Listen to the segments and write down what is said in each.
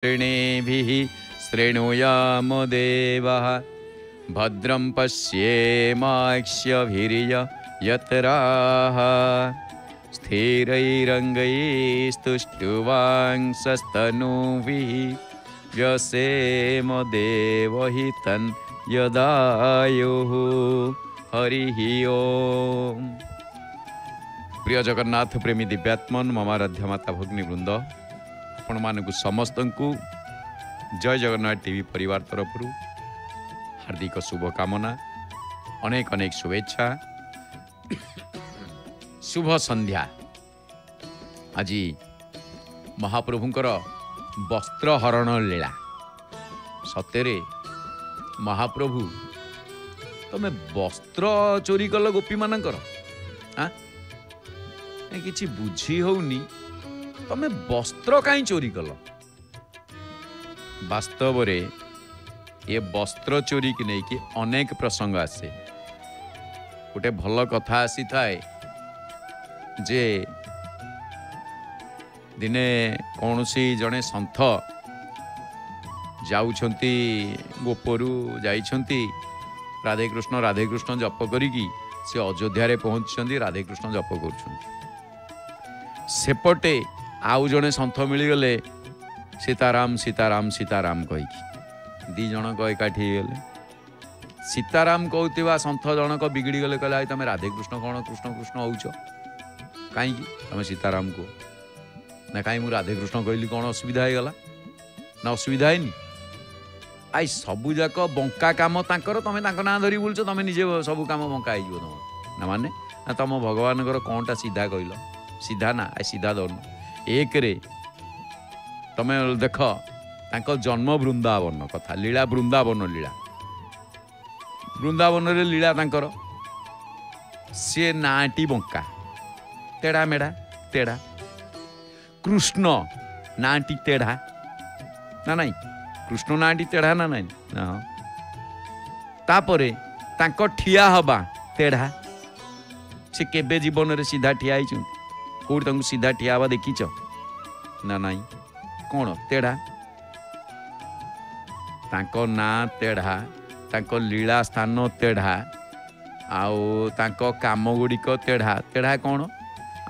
ऋणेभिः शृणुयाम देवः भद्रं पश्येमाक्ष्यभिर्य यत्राः स्थिरैरङ्गैस्तुष्टुवांसस्तनूभिः व्यसेम देवहितं यदायुः हरिः ओम। प्रिय जगन्नाथ प्रेमी दिव्यात्मन ममाराध्य माता भगिनी वृंद आपण मानक समस्त को जय जगन्नाथ टीवी परिवार तरफ हार्दिक शुभकामना अनेक अनेक शुभेच्छा शुभ संध्या। आज महाप्रभुंकर वस्त्रहरण लीला सतेरे महाप्रभु तमे वस्त्र चोरी कल गोपी मानकर किछि बुझी होनी तमे वस्त्र कहीं चोरी कल। वास्तव रे ये वस्त्र चोरी की नहीं कि अनेक प्रसंग आसे। गोटे भल कथा आसी थाए जे दिने कौन सी जड़े सन्थ जाउछंती गोपरू जाइछंती राधे कृष्ण जप करिकी से अयोध्या रे पहुंचछंती राधे कृष्ण जप करुछंती। सेपटे आउ जड़े सन्थ मिलगले सीताराम सीताराम सीताराम कहीकि दी जनक एकाठी गले। सीताराम कहूथिबा सन्थ जनक बिगड़ी गले कहले तुम राधे कृष्ण कौन कृष्ण कृष्ण होउछ कहीं तुम सीताराम को ना कहीं मुझे राधे कृष्ण कहली कौन असुविधा हो गला ना असुविधा है आई सबू जाक बंका काम तांकर तमें ना धरी बुलछ तुम निजे सबू काम बंका हो तुम ना माने ना तुम भगवान कौनटा सीधा कहल सीधा ना आई सीधा दौन एक रे तमें देख तांको जन्म वृंदावन कथा लीला वृंदावन लीला वृंदावन रे लीला तांकर सी नाटी बंका तेड़ा मेढ़ा तेड़ा कृष्ण नाटी तेढ़ा ना नहीं कृष्ण नाटी तेढ़ा ना नहीं तापरे तांको ठिया हबा तेढ़ा से केबे जीवन रे सीधा ठिया ही कौट तांको सीधा ठिया हबा देखीच ना नहीं कौन तेढ़ा तांको ना तेढ़ा तांको लीला स्थान तेढ़ा आउ तांको काम गुड़िक तेढ़ा तेढ़ा कौन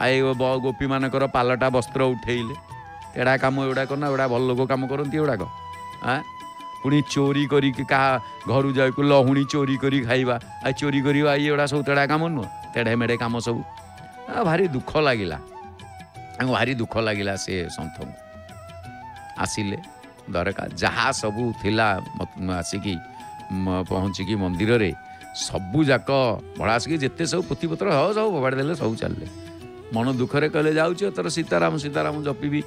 आई गोपी मानकर पालटा वस्त्र उठेले तेढ़ा काम एगुड़ाक ना एगुड़ा भल लोक काम करती एगुड़ाक पुणी चोरी करी का घर जाकु लहुणी चोरी करी खाइबा आई चोरी करवा एगुड़ा सब तेढ़ा काम नुह तेढ़े मेढ़े काम सब भारी दुख लगिला भारी दुख लगिला से सन्थ आसिले दरकार जहाँ सबू थिला आसिकी पहुँचिकी मंदिर रे सबू जाक बड़ा आसिकी जिते सब पुथीपत्र हो सब फोपाड़ी देले सब चलले मन दुखरे कहले जाऊँ तोर सीताराम सीताराम जपिबी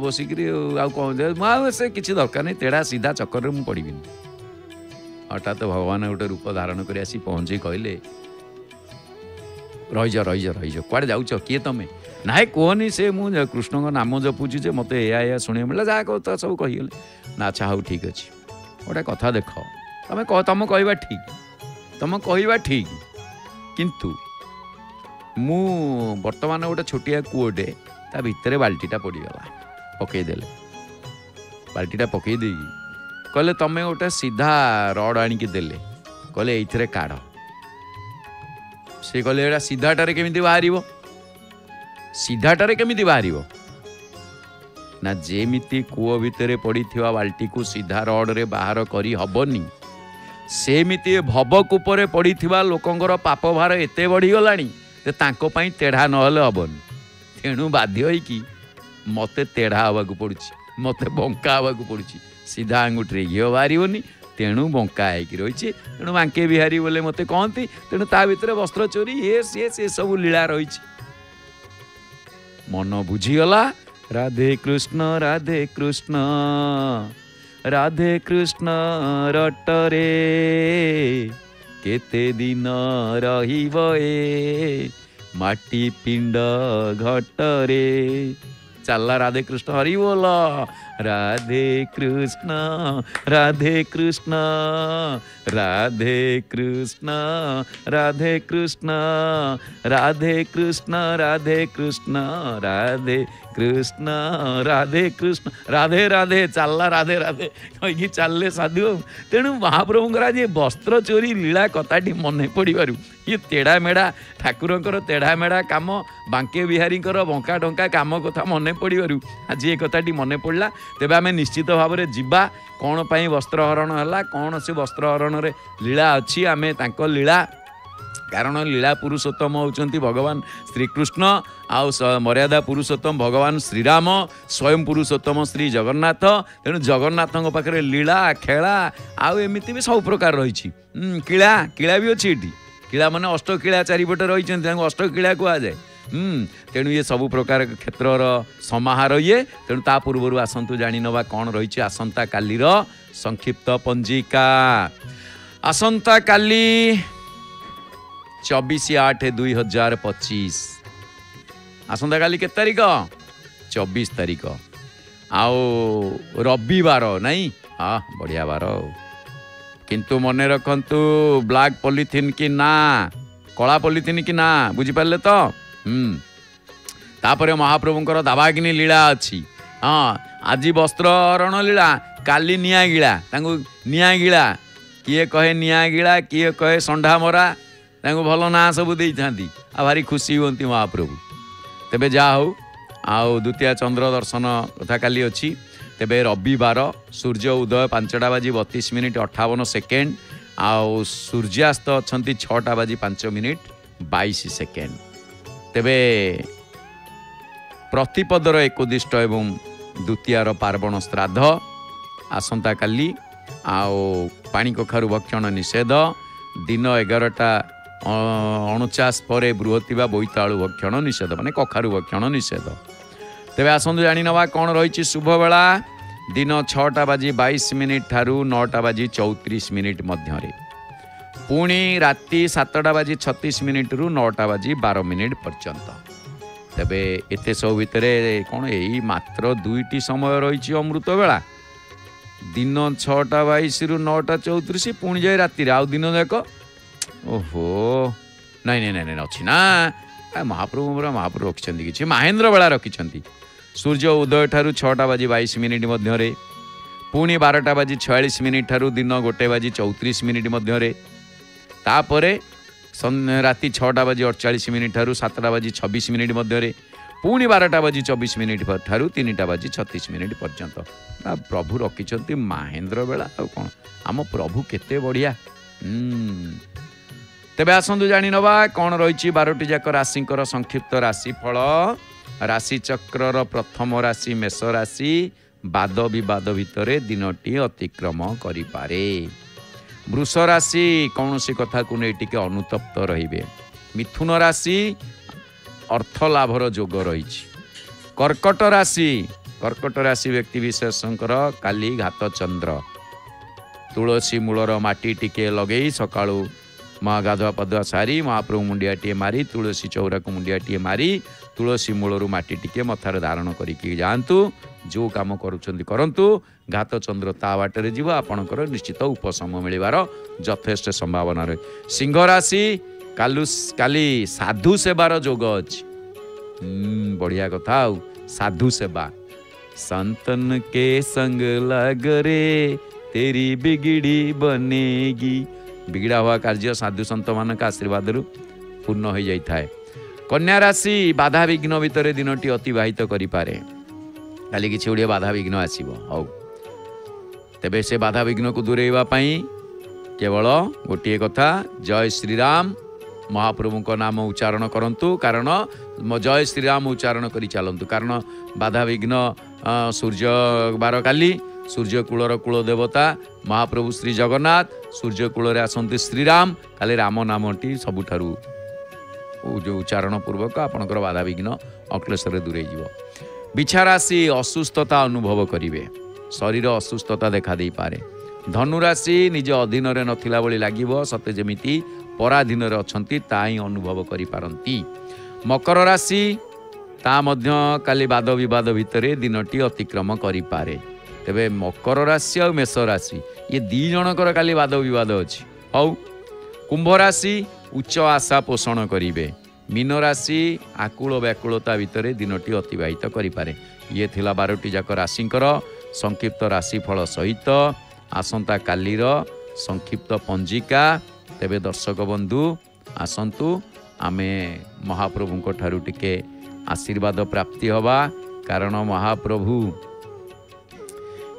बसिकी कौन से किसी दरकार नहीं तेढ़ा सीधा चक्कर में पड़ी हठात भगवान गोटे रूप धारण कर आसी पहुँचे कहले रहीज रहीज रहीज कुआड़े जाऊच किए तुम ना कहनी से मुझे कृष्ण का नाम जपुची जे मत या शुणे मिला जहाँ कह तो सब कहीगले ना अच्छा हाँ ठीक अच्छे गोटे कथा देख तुम तुम कहवा ठीक तुम कहवा ठीक किंतु मु बर्तमान गोटे छोटिया कूटे ता भितर बाल्टीटा पड़गला पकईदेले बाल्टीटा पकईदे कहले तुम गोटे सीधा रड आणिकी देले कहले ये काढ़ से कहले एटा सीधाटारे केमिति बाहरिबो सीधाटारे केमिति बाहरिबो ना जेमिति कूओ भितर पड़िथिबा बाल्टी को सीधा रड रे बाहर करी हबनी सेमिति भवकूपर पड़िथिबा लोकंकर पाप भार एते बढ़ी गलानी ते तांको पई तेढ़ा नहले हबनी तेणु बाध्य होइकी मते तेढ़ा हवाकू पड़ुछि मते बंका हवाकू पड़ुछि सीधा आंगुठी घी बाहरिबनी तेणु बंका होइकी रहिछि तेणु बांके बिहारी बोले मते कहती तेणु ता भितर वस्त्र चोरी ये से सब लीला रहिछि मन बुझीगला राधे कृष्ण राधे कृष्ण राधे कृष्ण रटरे केते दिन रहिब ए माटी पिंड घटरे चला राधे कृष्ण हरि बोल राधे कृष्ण राधे कृष्ण राधे कृष्ण राधे कृष्ण राधे कृष्ण राधे कृष्ण राधे कृष्ण राधे राधे चलला राधे राधे कहीं चलले साधु तेणु महाप्रभुंर आज वस्त्र चोरी लीला कथाटी मन पड़ू ये तेढ़ा मेढ़ा ठाकुरंकर तेढ़ा मेढ़ा काम बांके बिहारी बंका डंका काम कथा मन पड़ू आज ये कथाटी मन पड़ा तेज आम निश्चित भाव में जीवा कौन पाई वस्त्रहरण है कौन से वस्त्रहरण लीला अच्छी आम तांको लीला कारण लीला पुरुषोत्तम होउचंती भगवान श्रीकृष्ण आउ मर्यादा पुरुषोत्तम भगवान श्रीराम स्वयं पुरुषोत्तम श्री जगन्नाथ तेणु जगन्नाथ पाखे लीला खेला आउ एमती भी सब प्रकार रही किला किला भी अच्छी ये किला माने अष्टकिला चारिपटे रही अष्टकिला कहुए तेणु ये सब प्रकार क्षेत्रर समाहार ये तेणु ता पूर्व आसतु जानी नवा कौन रही आसंता कालीर संक्षिप्त पंजिका आसंता काली 24/8/2025 आसंता काली के तारीख 24 तारीख आओ रविवार नहीं हाँ बढ़िया बार किंतु मन रखंतु ब्लैक पॉलिथिन की ना कला पॉलिथिन की ना बुझिपारे तो तापर महाप्रभुंकर दावाग्नि लीला अच्छी हाँ आज वस्त्रहरण लीला काली निया गिला निया गिला किए कहे निया गिला किए कहे संढा मरा भल ना सब दे था भारी खुशी हमें महाप्रभु तेबे जा हो आउ द्वितीय चंद्र दर्शन कथा काली अच्छी तेबे रविवार सूर्य उदय 5:32:58 आउ सूर्यास्त अच्छा 6:05:22 तेबे प्रतिपदर एकोदिष्ट एवं द्वितीयर पार्वण श्राद्ध आसंता काली आउ पानी कखारु भक्षण निषेध दिन 11:49 पर बृहतिबा बोईतालु भक्षण निषेध माने कखारु भक्षण निषेध तेबे आसंतु जानी नवा कौन रही शुभ बेला दिन 6:22 ठारू 9:34 मध्य पुणी राति 7:36 रु 9:12 पर्यंत तेबे एते सब भितर कौन यही मात्र 2टी समय रही अमृत बेला दिन 6:22 रु 9:34 पुणी जाए राति आउ दिन जाक ओहो नहीं नहीं नहीं अच्छी ना महाप्रभु रखिंट कि महेन्द्र बेला रखिंट सूर्य उदय ठारू 6:22 मध्य पुणी 12:46 ठारू दिन 1:34 मध्य तापर राति 6:48 ठारू 7:26 मध्य पुणी 12:24 ठारू 3:36 पर्यंत प्रभु रखिंट महेन्द्र बेला कौन आम प्रभु केते बढ़िया तेबे आसंतु जानी नवा कौन रही 12टी जाक राशिंकर संक्षिप्त राशिफल राशि चक्रर प्रथम राशि मेष राशि वाद विवाद भितर दिनटी अतिक्रम करिपारे वृष राशि कौन सी कथा को नहीं टिके अनुतप्त रहिबे मिथुन राशि अर्थ लाभर जोग रही कर्कट राशि व्यक्ति विशेषकर काली घात चंद्र तुलसी मूलर माटी टिके लगे सकाळू गाधुआ पधुआ सारी महाप्रभु मुंडियाटे मारी तुलसी चौरा को मुंडियाटे मारी तुलसी मूलरू माटी टिके मथार धारण करके जातु जो काम करंतु घात चंद्र ता बाटर जीव आपणकर निश्चित उपशम मिलबार यथेष्ट संभावना रहे सिंह राशि काली साधु सेवार जोग अच्छी बढ़िया कथा साधु सेवा संतन के संग लगरे तेरी बिगड़ी बनेगी बिगड़ा हुआ कार्य साधु संत मान आशीर्वाद पूर्ण हो जाए कन्या राशि बाधा विघ्न भितर दिनटी अतिवाहित करें काली किसी गुड़िया बाधा विघ्न आसो हौ तेबे से बाधा विघ्न को दूरेवा केवल गोटे कथा जय श्रीराम महाप्रभु को नाम उच्चारण करंतु कारण जय श्रीराम उच्चारण करी चलंतु कारण बाधा विघ्न सूर्य बार काली सूर्य कूलर कूल देवता महाप्रभु श्री जगन्नाथ सूर्य कूल आसंती श्रीराम काली राम नामटी सबुठारु जो उच्चारण पूर्वक आपणकर बाधा विघ्न अक्लेशर दूरे जीव बिछा राशि असुस्थता अनुभव करिवे शरीर असुस्थता देखा दे पारे धनु राशि निज अधीन रे नथिला बळी लागिवो सते जेमिति पराधीन रे अछंती ताई अनुभव करि पारंती मकर राशि ता मध्य काली वाद विवाद भितरे दिनटी अतिक्रम करि पारे तेबे मकर राशि और मेष राशि ये दी जनकर काली वाद विवाद अच्छी हौ कुंभ राशि उच्च आशा पोषण करिवे मीन राशि आकुल व्याकुलता भितर दिनटी अतिबाहित करें। ये थिला 12टी जाक राशिंकर संक्षिप्त राशिफल सहित आसंता कालीर संक्षिप्त पंजिका। तेबे दर्शक बंधु आसंतु आमे महाप्रभु ठारू टिके आशीर्वाद प्राप्ति हवा, कारण महाप्रभु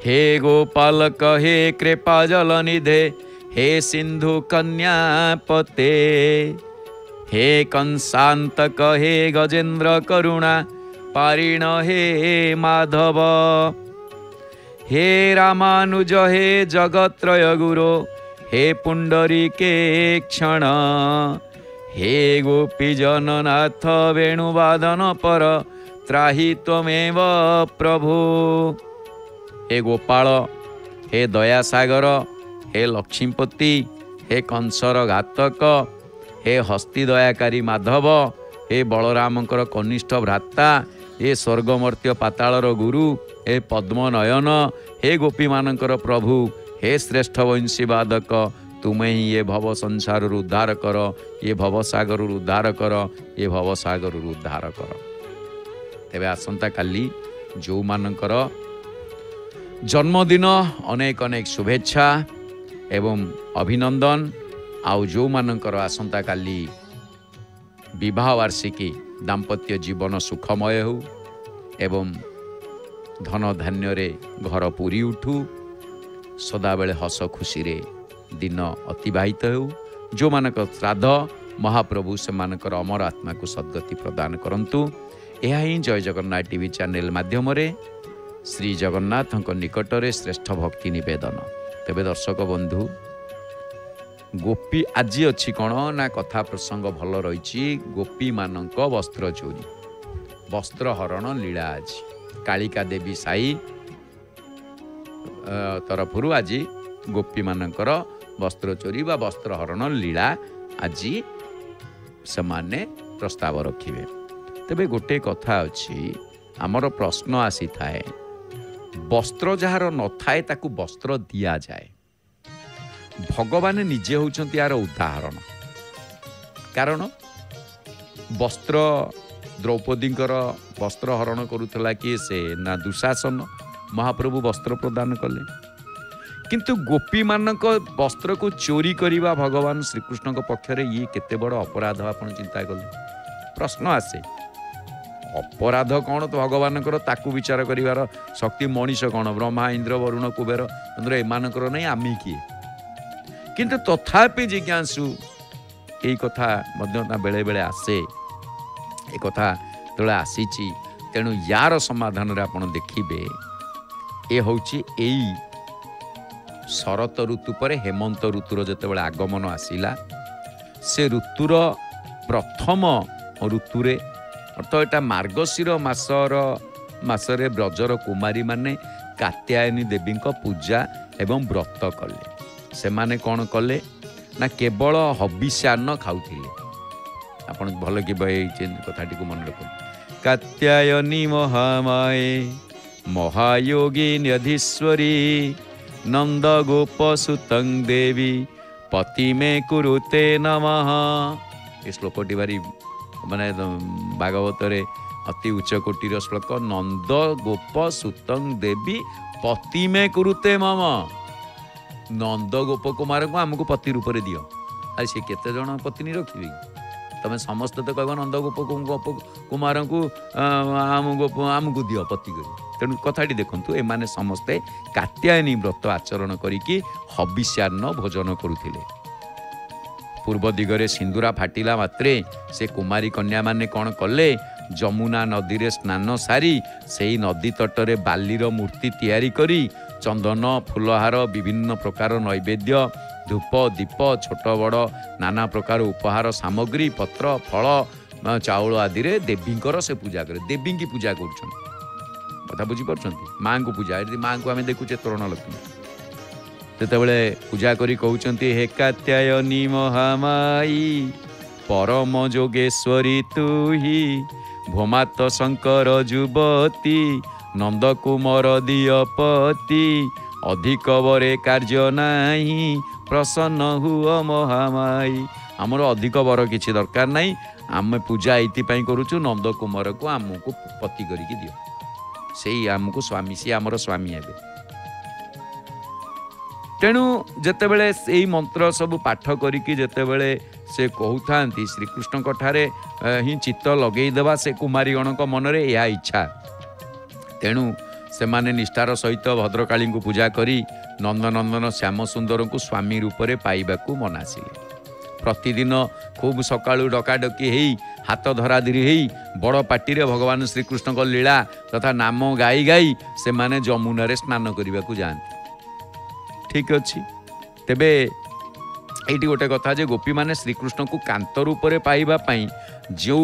हे गोपालक हे कृपा जल निधे हे सिंधु कन्यापते हे कंसांतक हे गजेन्द्र करुणा पारिण हे माधव हे रामानुज हे जगत्रय गुरो हे पुंडरीके क्षण हे गोपीजन नाथ वेणुवादन पर त्राहि त्वमेव प्रभु। हे गोपाल हे दयासागर हे लक्ष्मीपति हे कंसर घातक हे हस्ती दयाकारी माधव हे बलरामकर कनिष्ठ भ्राता हे स्वर्गमर्त्य पातालर गुरु हे पद्मनयन हे गोपी मानकर प्रभु हे श्रेष्ठ वंशीवादक तुम्हें ही ये भव संसार उद्धार कर, ये भवसागर उद्धार कर, ये भवसागर उद्धार कर। तेबे आसंता काली जो मानकर जन्मदिन अनेक अनेक शुभेच्छा एवं अभिनंदन। आउ जो मानकर आसंता काली विवाह वार्षिकी दाम्पत्य जीवन सुखमय हो एवं धन धान्य रे घर पूरी उठू, सदाबेले हस खुशी रे दिन अतिबाहित हो। जो मानक श्राद्ध महाप्रभु से मानकर अमर आत्मा को सद्गति प्रदान करंतु। यह ही जय जगन्नाथ टीवी चैनल माध्यम रे श्री जगन्नाथ निकट रे श्रेष्ठ भक्ति निवेदन। तेबे दर्शक बंधु गोपी आज अच्छी कौन ना कथा प्रसंग भल रही। गोपी मानक वस्त्र चोरी वस्त्र हरण लीला आज कालिका देवी साई तरफरु आज गोपी मानकर वस्त्र चोरी बा वस्त्र हरण लीला आज से माने प्रस्ताव रखिबे। तेबे गोटे कथा अच्छी आमर प्रश्न आसी थाए वस्त्र जार न थाए ताकू वस्त्र दिया जाए। भगवान निजे होउछंती यार उदाहरण, कारण वस्त्र द्रौपदींकर वस्त्र हरण करुथला कि से ना दुशासन महाप्रभु वस्त्र प्रदान कले, किंतु गोपी मानक वस्त्र को चोरी करिबा भगवान श्रीकृष्ण पक्षरे ये केते बड़ अपराध आपण चिंता कले। प्रश्न आसे अपराध कौन तो भगवान ताकू विचार करिवार शक्ति मनीष कौन ब्रह्मा इंद्र वरुण कुबेर चंद्र एमानकर नहीं आमी किए, किंतु तथापि जिज्ञासु यही कथा बेले बेले आसे एक कथा तले आसीची। तेणु यार समाधान रे आपण देखिबे ए होउची एई शरत ऋतु पर हेमंत ऋतुर जेतेबेले आगमन आसिला से ऋतुर प्रथम ऋतुरे अर्थात एटा मार्गशीर मासरे ब्रजर कुमारी माने कात्यायनी देवी पूजा एवं व्रत कले। से माने कौन कले ना केवल हबिष्यान्न खाउथिले। आपण भल कि कथाटी को मन रख। कात्यायनी महामाये महायोगिनी अधीश्वरी नंद गोप सुतं देवी पति में कुरुते नमः। ये श्लोकटी भारी माने भागवत रे अति उच्च कोटीर श्लोक। नंद गोप सुतं देवी पति में कुरुते मम। नंद गोप कुमार को आमको पति रूप में दियो। आ से केते जण पत्नी रखिबे तमें समस्त तो कहब नंद गोप कुमार को आमको दियो पति करी। तेणु कथाटी देखंतु एमाने समस्ते कात्यायनी व्रत आचरण करिकी हबिष्यान्न भोजन करुथिले। पूर्व दिगरे सिंदूरा फाटिला मात्रे से कुमारी कन्या माने कौन कले जमुना नदी रे स्नान सारी सेई नदी तटरे बालीर मूर्ति तैयारी करी चंदन फुलहार विभिन्न प्रकार नैवेद्य धूप दीप छोट बड़ नाना प्रकार उपहार सामग्री पत्र फल चाउल आदि रे देवींकर से पूजा करे। देवी की पूजा कर कथा बुझीपार माँ को पूजा यदि माँ को आम देखुचे तोरण लक्ष्मी तेतबेले पूजा करी कहउचंती हे कात्यायनी महामाई परम जोगेश्वरी तू ही भोमात शंकर जुबती नंद कुमार दियपति अधिक बरे कार्य नाही प्रसन्न हुआ महामाई आमर अधिक वर किसी दरकार नहीं आम पूजा ये करुचु नंद कुमार को आमको पति करके दियो से आमको स्वामी सी आमर स्वामी हे तेणु जितेबले से मंत्र सब पाठ करिकी जितेबले से कहता श्रीकृष्ण ठारे ही चित्त लगेदेवा से कुमारी गण मनरे यह इच्छा तेणु से माने निष्ठार सहित भद्रकाली को पूजा करी नंदनंदन श्याम सुंदर को स्वामी रूप से पाइबाकू मनासिले प्रतिदिन खूब सकाळु डकाडकी हेई हाथ धराधरी हेई बड़ पार्टी भगवान श्रीकृष्ण को लीला तथा नाम गाई गाई से माने जमुना स्नान करने को जाती ठीक अच्छी तेबे ये गोटे कथा जे गोपी माने श्रीकृष्ण को कांत रूप से पाइबापी जो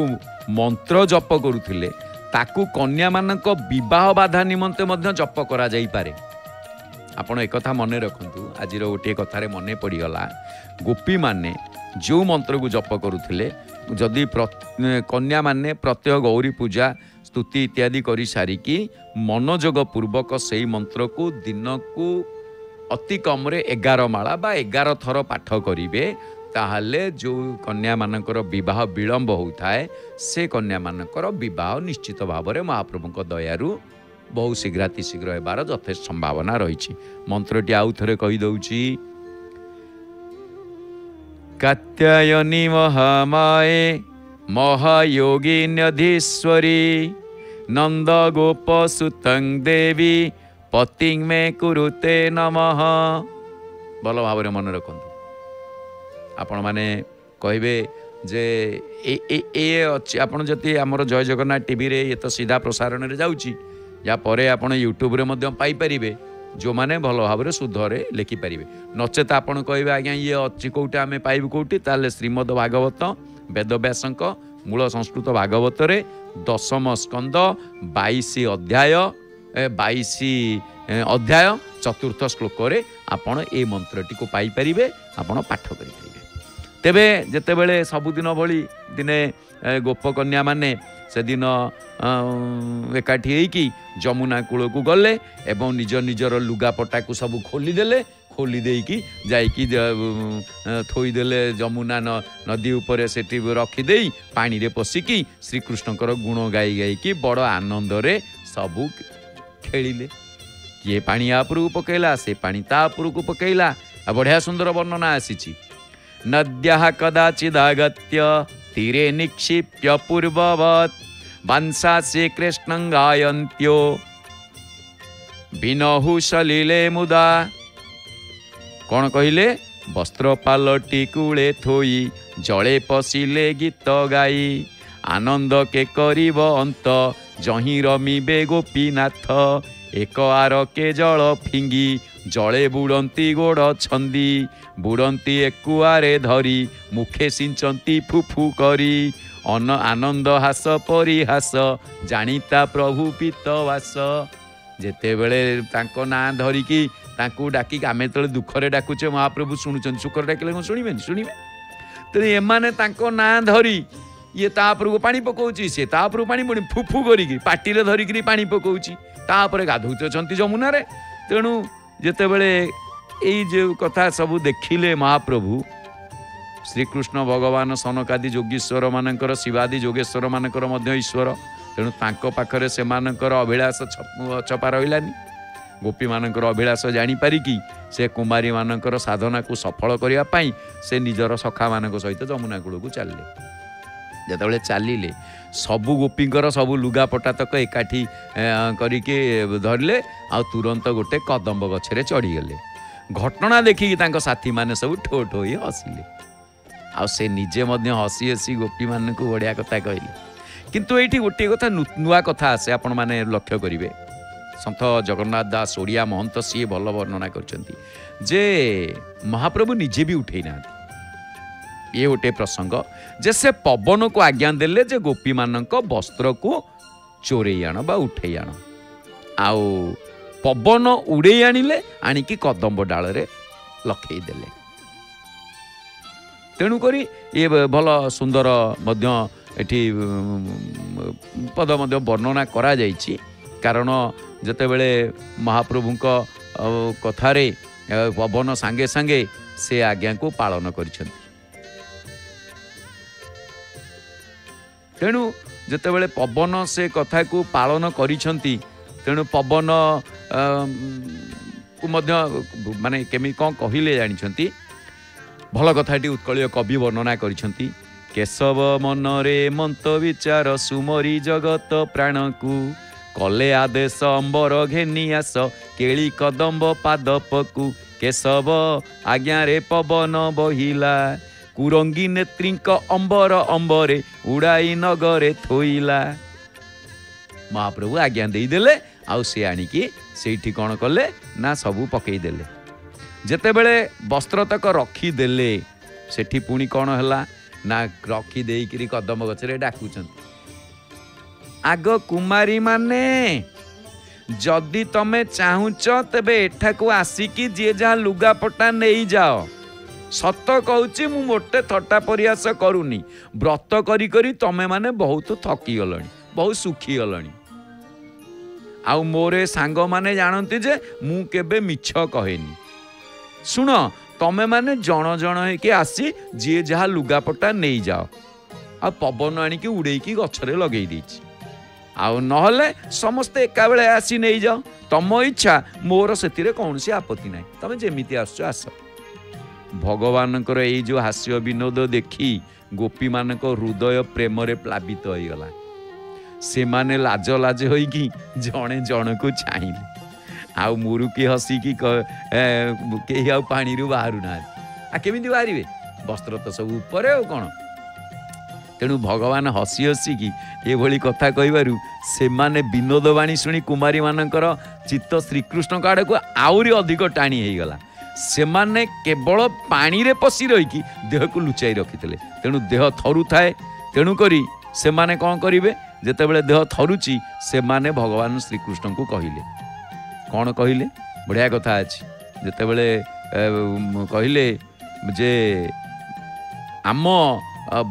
मंत्र जप करुले ताकू कन्या मानक विवाह बाधा निमंते मध्य जप करा जाई पारे आपण एक कथा मन रखु आज गोटे कथार मन पड़गला गोपी माने जो मंत्र को जप करुले जदि कन्या माने प्रत्यय गौरी पूजा स्तुति इत्यादि करी सारिकी मनोजोग पूर्वक से मंत्र को दिन को अति कम 11 माला बा 11 थर पाठ करिवे ताहले जो कन्या मानकर विवाह विलंब होता है से कन्या मानकर विवाह निश्चित भाव में महाप्रभु दयारु बहु शीघ्रातिशीघ्र हेबार यथेष्ट संभावना रही मंत्रटी आउ थे कहीदे कात्यायनी महामाये महायोगिन्यधीश्वरी नंद गोप सुतं देवी पतिं मे कुरुते नमः भल भाव मन रखु आपण माने कहबे जे अच्छी आपड़ जति आमर जय जगन्नाथ टीवी रे ये तो सीधा प्रसारण रे जाउची या परे आपण यूट्यूब रे मध्यम पाई परिबे जो माने भल भाव शुद्धरे लिखिपारे नचेत आपड़ कहे आज्ञा ये अच्छी कौटे आम पाइबू कौटी ताले श्रीमद भागवत वेदव्यास मूल संस्कृत भागवत रे 10 स्कंद 22 अध्याय 22 अध्याय 4th श्लोक रे आपण ए मंत्रटी को पाई परिबे आपण पाठ करि परिबे तेबे जेतेबेले सबुदिन भली दिने गोप कन्या माने से दिन एकाठी होइकी जमुना कूल को गले एवं निज निजर लुगापटा को सब खोलीदेले खोली देकी जाइकी थोईदेले जमुना नदी उपरे सेठी रखिदे पानी रे पशिकी श्रीकृष्णकर गुण गाई गाइकी बड़ आनंद रे सबू खेलिले किए पानी आपरू पकेला से पानी ता उपरू को पकेला बढ़िया सुंदर वर्णना आसी नद्या कदाचिदागत्य तीरे निक्षिप्य पूर्ववत् वंशा से कृष्ण गायन्त्यो बिनहु सलिले मुदा कौन कहले वस्त्र पालटी कूले थोई जले पशिले गीत गाई आनंद के करिब अंत जही रमिबे गोपीनाथ एक आर के जल फिंगी जले बुड़ंती गोड़ छंदी बुड़ंती एकुआरे धरी मुखे सिंचंती फुफु करी अन आनंद हास परिहास जानिता प्रभु पीतवास जेते बेले तांको ना धरिकी तांको डाकी आमे तले दुखरे डाकुचे महाप्रभु शुणुचन सुखर डाकिले शुणिबे शुणिबे तो एमाने तांको ना धरी ये तापरको पानी पकाउची से तापर पानी पुणी फुफु करिकी पाटिरे धरिकी पानी पकाउची तापर गाधौचंती जमुना रे तेणु जेते बेले एई जे कथा सब देखिले महाप्रभु श्रीकृष्ण भगवान सनकादि योगीश्वर मानकर शिवादि योगेश्वर मानकर मध्य ईश्वर तेणु तांको पाखरे से मानकर अभिलाष छपा रहिलानी गोपी मानकर अभिलाष जानी पारिकी से कुमारी मानकर साधना को सफल करिया पाई से निजर सखा मानक सहित जमुना कूल को चलिले जेतेबेले चलिले सबु गोपींकर सबु लुगापटा तक एकाठी करिके धरले आ तुरंत गोटे कदम्ब गछरे चढ़ीगले घटना देखिकी तांको साथी माने सब ठो ठो ही हसिले आ से निजे मध्य हसी हसी गोपी मान को बढ़िया कथा कहले किंतु एठी गोटे कथा नुआ कथा आसे आपण माने लक्ष्य करिवे संत जगन्नाथ दास ओडिया महंत सी भल वर्णना करछंती जे महाप्रभु निजे भी उठे ना ये गोटे प्रसंग जे से पवन को आज्ञा देले जे गोपी मानक वस्त्र को चोरे आण बा उठे आण आउ पवन उड़े आनिले आनिकी कदम्ब डाल रे लखई देले तेणुक ये भल सुंदर मध्य एठी पद मध्य वर्णना करा जाइछि कारण जेतेबेले महाप्रभुक कथारे पवन सांगे सांगे से आज्ञा को पालन करिछन्ति तेणु जेतेबेले पवन से कथा को पालन करिसंती तेणु पवन को मध्य माने केमी कौन कहले जानिछंती भल कथाटी उत्कलीय कवि वर्णना करिसंती केशव मनरे मंत विचार सुमरी जगत प्राण को कले आदेश अंबर घेनियास केली कदम्ब पादपकु केशव आज्ञा रे पवन बहिला कुरंगी नेत्रीक अंबर अंबरे उड़ाई नगरे थोइला महाप्रभु आज्ञा देदेले आउ से आणिकी सेठी कौन कले ना सबू पकईदेले जेतेबेले वस्त्र तक रखीदेले सेठी पुणी कौन है ना रखी देकरी कदम गछरे डाकुचंती आग कुमारी माने जदि तमे चाहुच तेबे एठाकू आसिकी जे जहाँ लुगापटा नहीं जाओ सत कहूची मु मोटे थट्टा परिहास करूनी व्रत करी करी तमे माने बहुत थकी गलणी बहुत सुखी गलणी आउ मोरे सांग माने जानती जे मु केबे मिछ कहेनी सुन तमे माने जण जण होके आसी जे जहाँ लुगापटा नहीं जाओ आ पवन आणिकी उड़ेकी गछरे लगेई देछि आउ नहले समस्ते एका बेले आसी नहीं जाओ तम इच्छा मोर सेतिरे कौनसी आपत्ति नहीं तमे जेमिति आसछ आस भगवानकर ये जो हास्य विनोद देखी गोपी मान हृदय प्रेम रे प्लावित हो गला से माने लाज लाज होइकी जणे जण को चाहिए आउ मुरुकी हसिकी कहीं आउ पानी रु बाहरु ना आ केमिति बाहरिबे वस्त्र तो सब ऊपर हो कौन तेणु भगवान हसी हसिकी ये भली कथा कहबारु से माने विनोदवाणी शुणी कुमारी मानकर चित्त श्रीकृष्ण आड़ को आउरी अधिक टाणी हो गला से माने केवल पानी रे पसी रही देह को लुचाई रखिते तेणु देह थरु थाए तेणु करी से माने कौन करिवे जेतेबेले देह थरुची से माने भगवान श्रीकृष्ण को कहले कौन कहले बढ़िया कथा अछि जेतेबेले कहले जे आम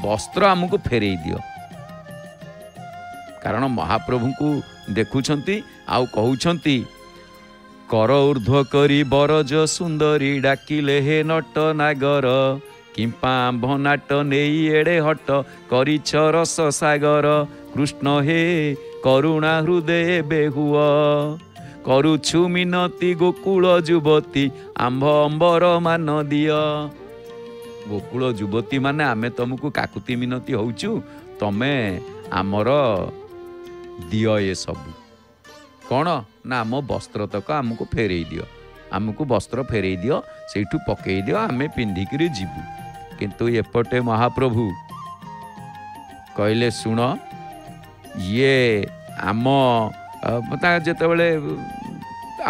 वस्त्र आमको फेरई दियो कारण महाप्रभु को देखुछंती आउ कहउछंती कर ऊर्ध्व करी बरज सुंदरी डाकिले हे नट नागर किंपा आंभ नाट नेई एड़े हट करिछ रस सागर कृष्ण हे करुणा हृदय बेहुअ करुछु मिनती गोकुल युवती आंभ अंबर मान दिय गोकुल युवती माने आमे तुमको काकुति मिनती होउछु तमे आमर दियो ये सबू कौन ना आम वस्त्र तक आमको फेरई दियो आमको वस्त्र फेरई दियो सेठू पकई दियो आमे पिंधिकी जीवु किंतु एपटे महाप्रभु कहले सुन ये आम जेतेबेले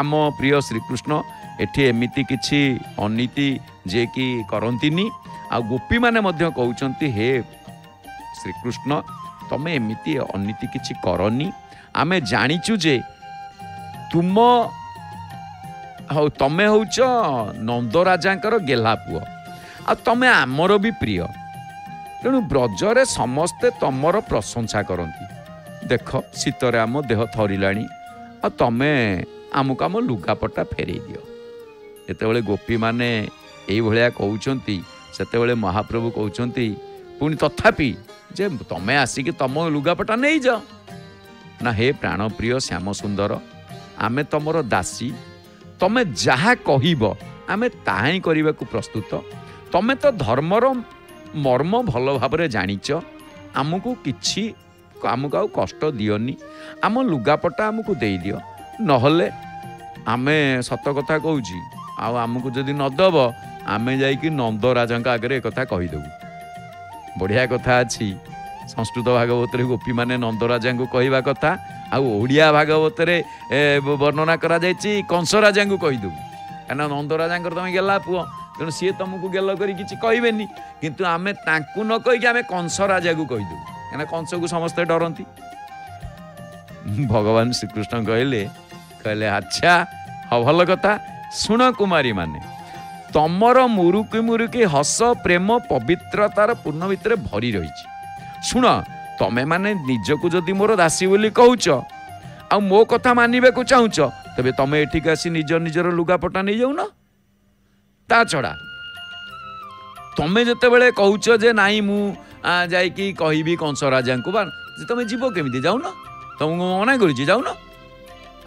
आम प्रिय श्रीकृष्ण एठी एमिति किछि अनीति जे कि करंतिनी आ गोपी माने मध्य कहउचंती हे श्रीकृष्ण तमे एमिति अनीति किछि करनी आमे जानिचु जे तुम तमे होउच नंद राजांकर गेला पुओ आ तमे आमर भी प्रिय तेणु ब्रजरे समस्ते तमर प्रशंसा करती देख शीतरे आम देह थरिलाणी आ तमे आमको आम लुगापटा फेरई दियो जेतेबेले गोपी माने एई भलिया कहउचंती सेतेबेले महाप्रभु कहउचंती पुणी तथापि जे तमे आसिकी तम लुगापटा नहीं जाओ ना हे प्राण प्रिय श्याम सुंदर आमे तमर दासी तमे जहा कहिब आमे ताहा ही करने को प्रस्तुत तमे तो धर्मर मर्म भल भाव जानिच आमको किछि आमको आउ कष्ट दियोनी आम लुगापटा आमको दे दियो नहले आमे सत कथा कहूची आउ आमको जदि नदब आमे जाइकी नंद राजा आगे एक कथा कहीदेबू बढ़िया कथा अच्छी संस्कृत भागवत गोपी माने नंद राजा को कहवा कथा आड़िया भागवत वर्णना करा जायछि कंस राजा को कहीदेबू कहना नंद राजा तुम गेला पुओ तेणु सी तुमको गेल कर कहबेनी किंतु आमे तांकु न कहीकि आमे कंस राजा को कहीदेबू कहना कंस को समस्ते डरती भगवान श्रीकृष्ण कहले कहले अच्छा हाँ भल कथा शुण कुमारी माने तमर मुरुकी मुरुकी हस प्रेम पवित्रतार पूर्ण भितर भरी रही शुण तमे माने निजको जदि मोर दासी बोली कहूच आ मो कथा मानिबे को चाहूच तबे तमे एठिक आसी निज निजर लुगापटा नहीं जाऊ ना ता छड़ा तमे जतेबेले कहूच जे नाई मु ଯାଇକି କହିବି କଂସ ରାଜାଙ୍କୁ ବା ତମେ ଯିବ କେମିତି ଯାଉନ, ତମକୁ ମନା କରିଛି ଯାଉନ,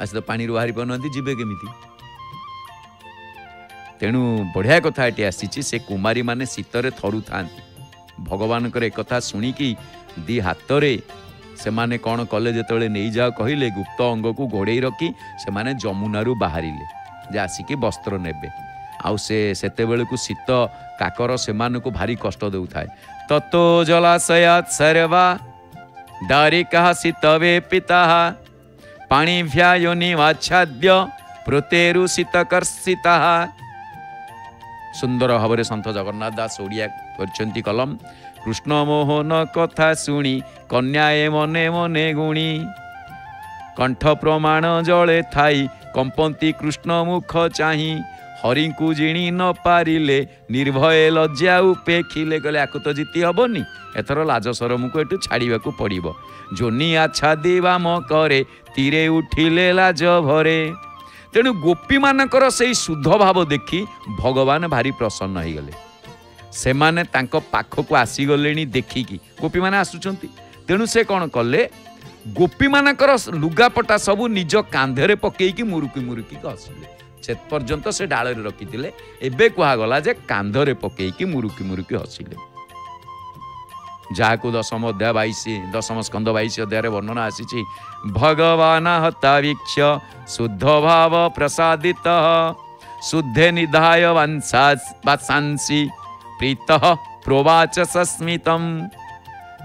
ଆସି ତ ପାଣିରୁ ବାହାରି ପାରୁନାହାନ୍ତି ଯିବେ କେମିତି। ତେଣୁ ବଢ଼ିଆ କଥା ଏଠି ଆସିଛି, ସେ କୁମାରୀ ମାନେ ଶୀତରେ ଥରୁଥାନ୍ତି। ଭଗବାନଙ୍କର ଏକଥା ଶୁଣିକି ଦି ହାତରେ ସେମାନେ କ'ଣ କଲେ, ଯେତେବେଳେ ନେଇଯାଅ କହିଲେ ଗୁପ୍ତ ଅଙ୍ଗକୁ ଘୋଡ଼େଇ ରଖି ସେମାନେ ଯମୁନାରୁ ବାହାରିଲେ ଯେ ଆସିକି ବସ୍ତ୍ର ନେବେ। ଆଉ ସେତେବେଳକୁ ଶୀତ କାକର ସେମାନଙ୍କୁ ଭାରି କଷ୍ଟ ଦେଉଥାଏ। ତତୋ ଜଳାଶୟାତ୍ ସର୍ବା ଦାରିକାଃ ଶୀତବେ ପିତାଃ ପାଣିଭ୍ୟା ୟୋନିମାଚ୍ଛାଦ୍ୟ ପ୍ରୋତେରୁ ଶୀତକର୍ଷିତାଃ। ସୁନ୍ଦର ଭାବରେ ସନ୍ଥ ଜଗନ୍ନାଥ ଦାସ ଓଡ଼ିଆ କରିଛନ୍ତି କଲମ। କୃଷ୍ଣ ମୋହନ କଥା ଶୁଣି କନ୍ୟାଏ ମନେ ମନେ ଗୁଣି କଣ୍ଠ ପ୍ରମାଣ ଜଳେ ଥାଇ କମ୍ପନ୍ତି କୃଷ୍ଣ ମୁଖ ଚାହିଁ ହରିଙ୍କୁ ଜିଣି ନ ପାରିଲେ ନିର୍ଭୟ ଲଜ୍ଜା ଉପେକ୍ଷିଲେ। କହିଲେ ଆକୁ ତ ଜିତି ହବନି, ଏଥର ଲାଜ ସରମକୁ ଏଠୁ ଛାଡ଼ିବାକୁ ପଡ଼ିବ। ଜୋନି ଆଚ୍ଛାଦି ବାମ କରେ ତୀରେ ଉଠିଲେ ଲାଜ ଭରେ। ତେଣୁ ଗୋପୀମାନଙ୍କର ସେଇ ଶୁଦ୍ଧ ଭାବ ଦେଖି ଭଗବାନ ଭାରି ପ୍ରସନ୍ନ ହେଇଗଲେ। ସେମାନେ ତାଙ୍କ ପାଖକୁ ଆସିଗଲେଣି ଦେଖିକି, ଗୋପୀମାନେ ଆସୁଛନ୍ତି। ତେଣୁ ସେ କ'ଣ କଲେ, ଗୋପୀମାନଙ୍କର ଲୁଗାପଟା ସବୁ ନିଜ କାନ୍ଧରେ ପକେଇକି ମୁରୁକି ମୁରୁକି ହସିଲେ। ସେ ପର୍ଯ୍ୟନ୍ତ ସେ ଡାଳରେ ରଖିଥିଲେ, ଏବେ କୁହାଗଲା ଯେ କାନ୍ଧରେ ପକେଇକି ମୁରୁକି ମୁରୁକି ହସିଲେ। ଯାହାକୁ ଦଶମ ସ୍କନ୍ଧ 22 ଅଧ୍ୟାୟରେ ବର୍ଣ୍ଣନା ଆସିଛି। ଭଗବାନ ହତାବୀକ୍ଷ ଶୁଦ୍ଧ ଭାବ ପ୍ରସାଦିତ ଶୁଦ୍ଧେ ନିଧାୟ ବାଂଶାଂସି ପ୍ରୀତଃ ପ୍ରୋବାଚ ସସ୍ମିତଂ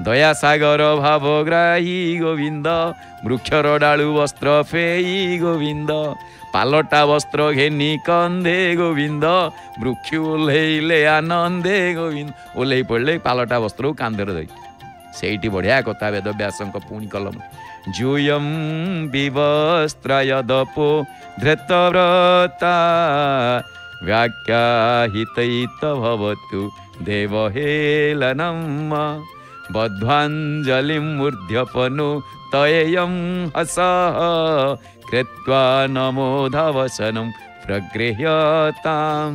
ଦୟାସାଗର ଭାବଗ୍ରାହୀ ଗୋବିନ୍ଦ ବୃକ୍ଷର ଡାଳୁ ବସ୍ତ୍ର ଫେଇ ଗୋବିନ୍ଦ ପାଲଟା ବସ୍ତ୍ର ଘେନି କନ୍ଧେ ଗୋବିନ୍ଦ ବୃକ୍ଷ ଓହ୍ଲେଇଲେ ଆନନ୍ଦେ ଗୋବିନ୍ଦ। ଓହ୍ଲେଇ ପଡ଼ିଲେ ପାଲଟା ବସ୍ତ୍ରକୁ କାନ୍ଧରେ ଧରି। ସେଇଠି ବଢ଼ିଆ କଥା ବେଦବ୍ୟାସଙ୍କ ପୁଣି କଲମ। ଜୁୟଂ ବିବସ୍ତ୍ରାୟଦପୋ ଧୃତବ୍ରତା ବ୍ୟାଖ୍ୟାହିତୈତ ଭବତୁ ଦେବହେଳନମ୍ ବଧ୍ୱାଞ୍ଜଲିಂ ମୂର୍ଧ୍ୟପନୁ ତୟେୟଂ ହସଃ କୃତ୍ୱା ନମୋଧବସନଂ ପ୍ରଗୃହ୍ୟତାମ୍।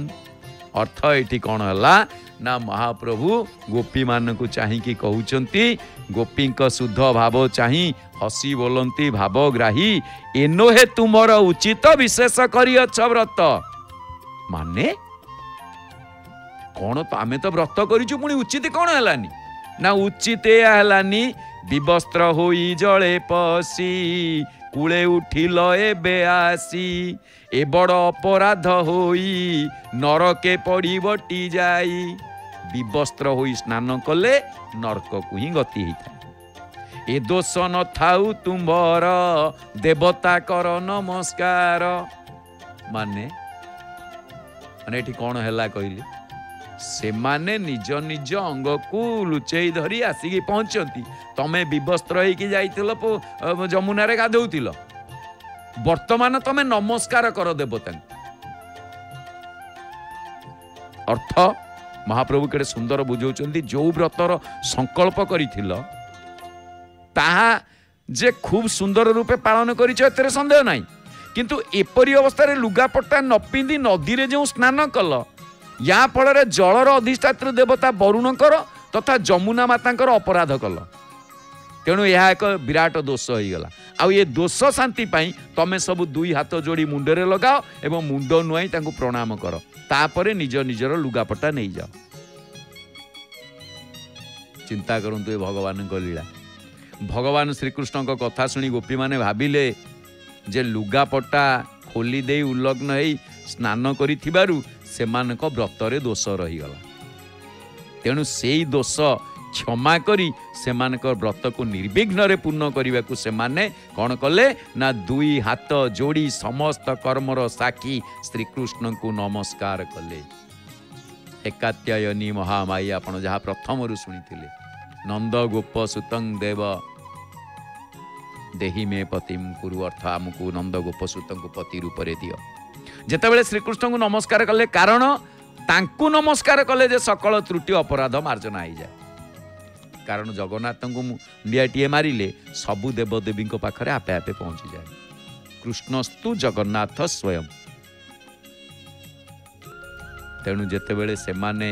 ଅର୍ଥ ଏଠି କ'ଣ ହେଲା ନା, ମହାପ୍ରଭୁ ଗୋପୀମାନଙ୍କୁ ଚାହିଁକି କହୁଛନ୍ତି, ଗୋପୀଙ୍କ ଶୁଦ୍ଧ ଭାବ ଚାହିଁ ହସି ବୋଲନ୍ତି ଭାବଗ୍ରାହୀ ଏନୋହେ ତୁମର ଉଚିତ ବିଶେଷ କରିଅଛ ବ୍ରତ। ମାନେ କ'ଣ, ଆମେ ତ ବ୍ରତ କରିଛୁ, ପୁଣି ଉଚିତ କ'ଣ ହେଲାନି ନା, ଉଚିତ ଏହା ହେଲାନି ବିବସ୍ତ୍ର ହୋଇ ଜଳେ ପଶି କୂଳେ ଉଠିଲ ଏବେ ଆସି ଏ ବଡ଼ ଅପରାଧ ହୋଇ ନରକେ ପଡ଼ିବଟି ଯାଇ। ବିବସ୍ତ୍ର ହୋଇ ସ୍ନାନ କଲେ ନରକକୁ ହିଁ ଗତି ହେଇଥାଏ। ଏ ଦୋଷ ନଥାଉ ତୁମ୍ଭର ଦେବତା କର ନମସ୍କାର। ମାନେ ଏଠି କ'ଣ ହେଲା କହିଲେ, ସେମାନେ ନିଜ ନିଜ ଅଙ୍ଗକୁ ଲୁଚେଇ ଧରି ଆସିକି ପହଞ୍ଚନ୍ତି। ତମେ ବିବସ୍ତ୍ର ହେଇକି ଯାଇଥିଲ, ଯମୁନାରେ ଗାଧଉଥିଲ, ବର୍ତ୍ତମାନ ତମେ ନମସ୍କାର କର ଦେବତାଙ୍କୁ। ଅର୍ଥ ମହାପ୍ରଭୁ କେଡ଼େ ସୁନ୍ଦର ବୁଝଉଛନ୍ତି, ଯୋଉ ବ୍ରତର ସଂକଳ୍ପ କରିଥିଲ ତାହା ଯେ ଖୁବ୍ ସୁନ୍ଦର ରୂପେ ପାଳନ କରିଛ ଏଥିରେ ସନ୍ଦେହ ନାହିଁ, କିନ୍ତୁ ଏପରି ଅବସ୍ଥାରେ ଲୁଗାପଟା ନ ପିନ୍ଧି ନଦୀରେ ଯେଉଁ ସ୍ନାନ କଲ, ୟା ଫଳରେ ଜଳର ଅଧିଷ୍ଠାତ୍ରୀ ଦେବତା ବରୁଣଙ୍କର ତଥା ଯମୁନା ମାତାଙ୍କର ଅପରାଧ କଲ। ତେଣୁ ଏହା ଏକ ବିରାଟ ଦୋଷ ହେଇଗଲା। ଆଉ ଏ ଦୋଷ ଶାନ୍ତି ପାଇଁ ତମେ ସବୁ ଦୁଇ ହାତ ଯୋଡ଼ି ମୁଣ୍ଡରେ ଲଗାଅ ଏବଂ ମୁଣ୍ଡ ନୁଆଇଁ ତାଙ୍କୁ ପ୍ରଣାମ କର, ତାପରେ ନିଜ ନିଜର ଲୁଗାପଟା ନେଇଯାଅ। ଚିନ୍ତା କରନ୍ତୁ ଏ ଭଗବାନଙ୍କ ଲୀଳା। ଭଗବାନ ଶ୍ରୀକୃଷ୍ଣଙ୍କ କଥା ଶୁଣି ଗୋପୀମାନେ ଭାବିଲେ ଯେ ଲୁଗାପଟା ଖୋଲି ଦେଇ ଉଲ୍ଲଗ୍ନ ହେଇ ସ୍ନାନ କରିଥିବାରୁ ସେମାନଙ୍କ ବ୍ରତରେ ଦୋଷ ରହିଗଲା। ତେଣୁ ସେଇ ଦୋଷ କ୍ଷମା କରି ସେମାନଙ୍କ ବ୍ରତକୁ ନିର୍ବିଘ୍ନରେ ପୂର୍ଣ୍ଣ କରିବାକୁ ସେମାନେ କ'ଣ କଲେ ନା, ଦୁଇ ହାତ ଯୋଡ଼ି ସମସ୍ତ କର୍ମର ସାକ୍ଷୀ ଶ୍ରୀକୃଷ୍ଣଙ୍କୁ ନମସ୍କାର କଲେ। ଏକାତ୍ୟାୟନୀ ମହାମାଇ ଆପଣ ଯାହା ପ୍ରଥମରୁ ଶୁଣିଥିଲେ, ନନ୍ଦ ଗୋପ ସୁତଂ ଦେବ ଦେହି ମେ ପତିಂ କୁରୁ। ଅର୍ଥ ଆମକୁ ନନ୍ଦ ଗୋପ ସୁତଙ୍କୁ ପତି ରୂପରେ ଦିଅ। ଯେତେବେଳେ ଶ୍ରୀକୃଷ୍ଣଙ୍କୁ ନମସ୍କାର କଲେ, କାରଣ ତାଙ୍କୁ ନମସ୍କାର କଲେ ଯେ ସକଳ ତ୍ରୁଟି ଅପରାଧ ମାର୍ଜନା ହେଇଯାଏ। କାରଣ ଜଗନ୍ନାଥଙ୍କୁ ମୁଣ୍ଡିଆଟିଏ ମାରିଲେ ସବୁ ଦେବଦେବୀଙ୍କ ପାଖରେ ଆପେ ଆପେ ପହଞ୍ଚିଯାଏ। କୃଷ୍ଣସ୍ତୁ ଜଗନ୍ନାଥ ସ୍ୱୟଂ। ତେଣୁ ଯେତେବେଳେ ସେମାନେ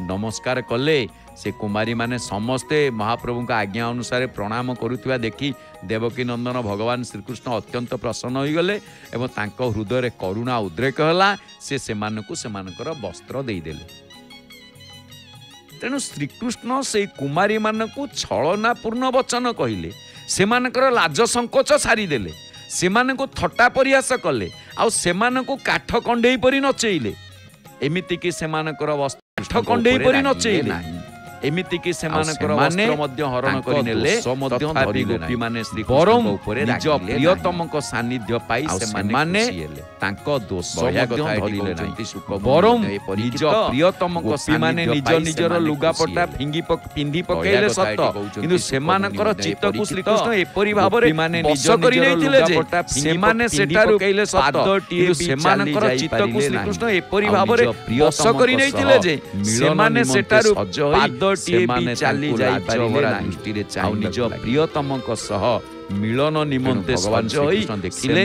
ନମସ୍କାର କଲେ, से कुमारी माने समस्ते महाप्रभु का आज्ञा अनुसार प्रणाम करुवा देखी देवकी नंदन भगवान श्रीकृष्ण अत्यंत प्रसन्न हो गले एवं तांको हृदय करुणा उद्रेक होला से सेमानकर वस्त्र देदेले। तेणु श्रीकृष्ण से कुमारी मानकु छलनापूर्ण वचन कहले सेमानकर लाज संकोच सारीदेले सेमानकु थट्टा परिहास कले आउ सेमानकु काठ कंडेई परि नचेइले एमिति कि सेमानकर वस्त्र काठ कंडेई परि नचेइले एमिति कि सेमानकर वस्त्र मध्य हरण करि नेले तथापि गोपी माने श्री परम निज प्रियतम को सानिध्य पाई सेमाने तांको दोष मध्य धरिले नाही परम निज प्रियतम को सानिध्य निज निजर लुगापटा पिंधी पकेले सत किंतु सेमानकर चित्त को श्री कृष्ण एपरि भाबरे वश करि नैथिले जे सेमाने सेठारु कइले सत किंतु सेमानकर चित्त को श्री कृष्ण एपरि भाबरे वश करि नैथिले जे सेमाने सेठारु पाद चाली जाई परिले दृष्टि निज प्रियतम सह मिलन निमंते सज होई देखिले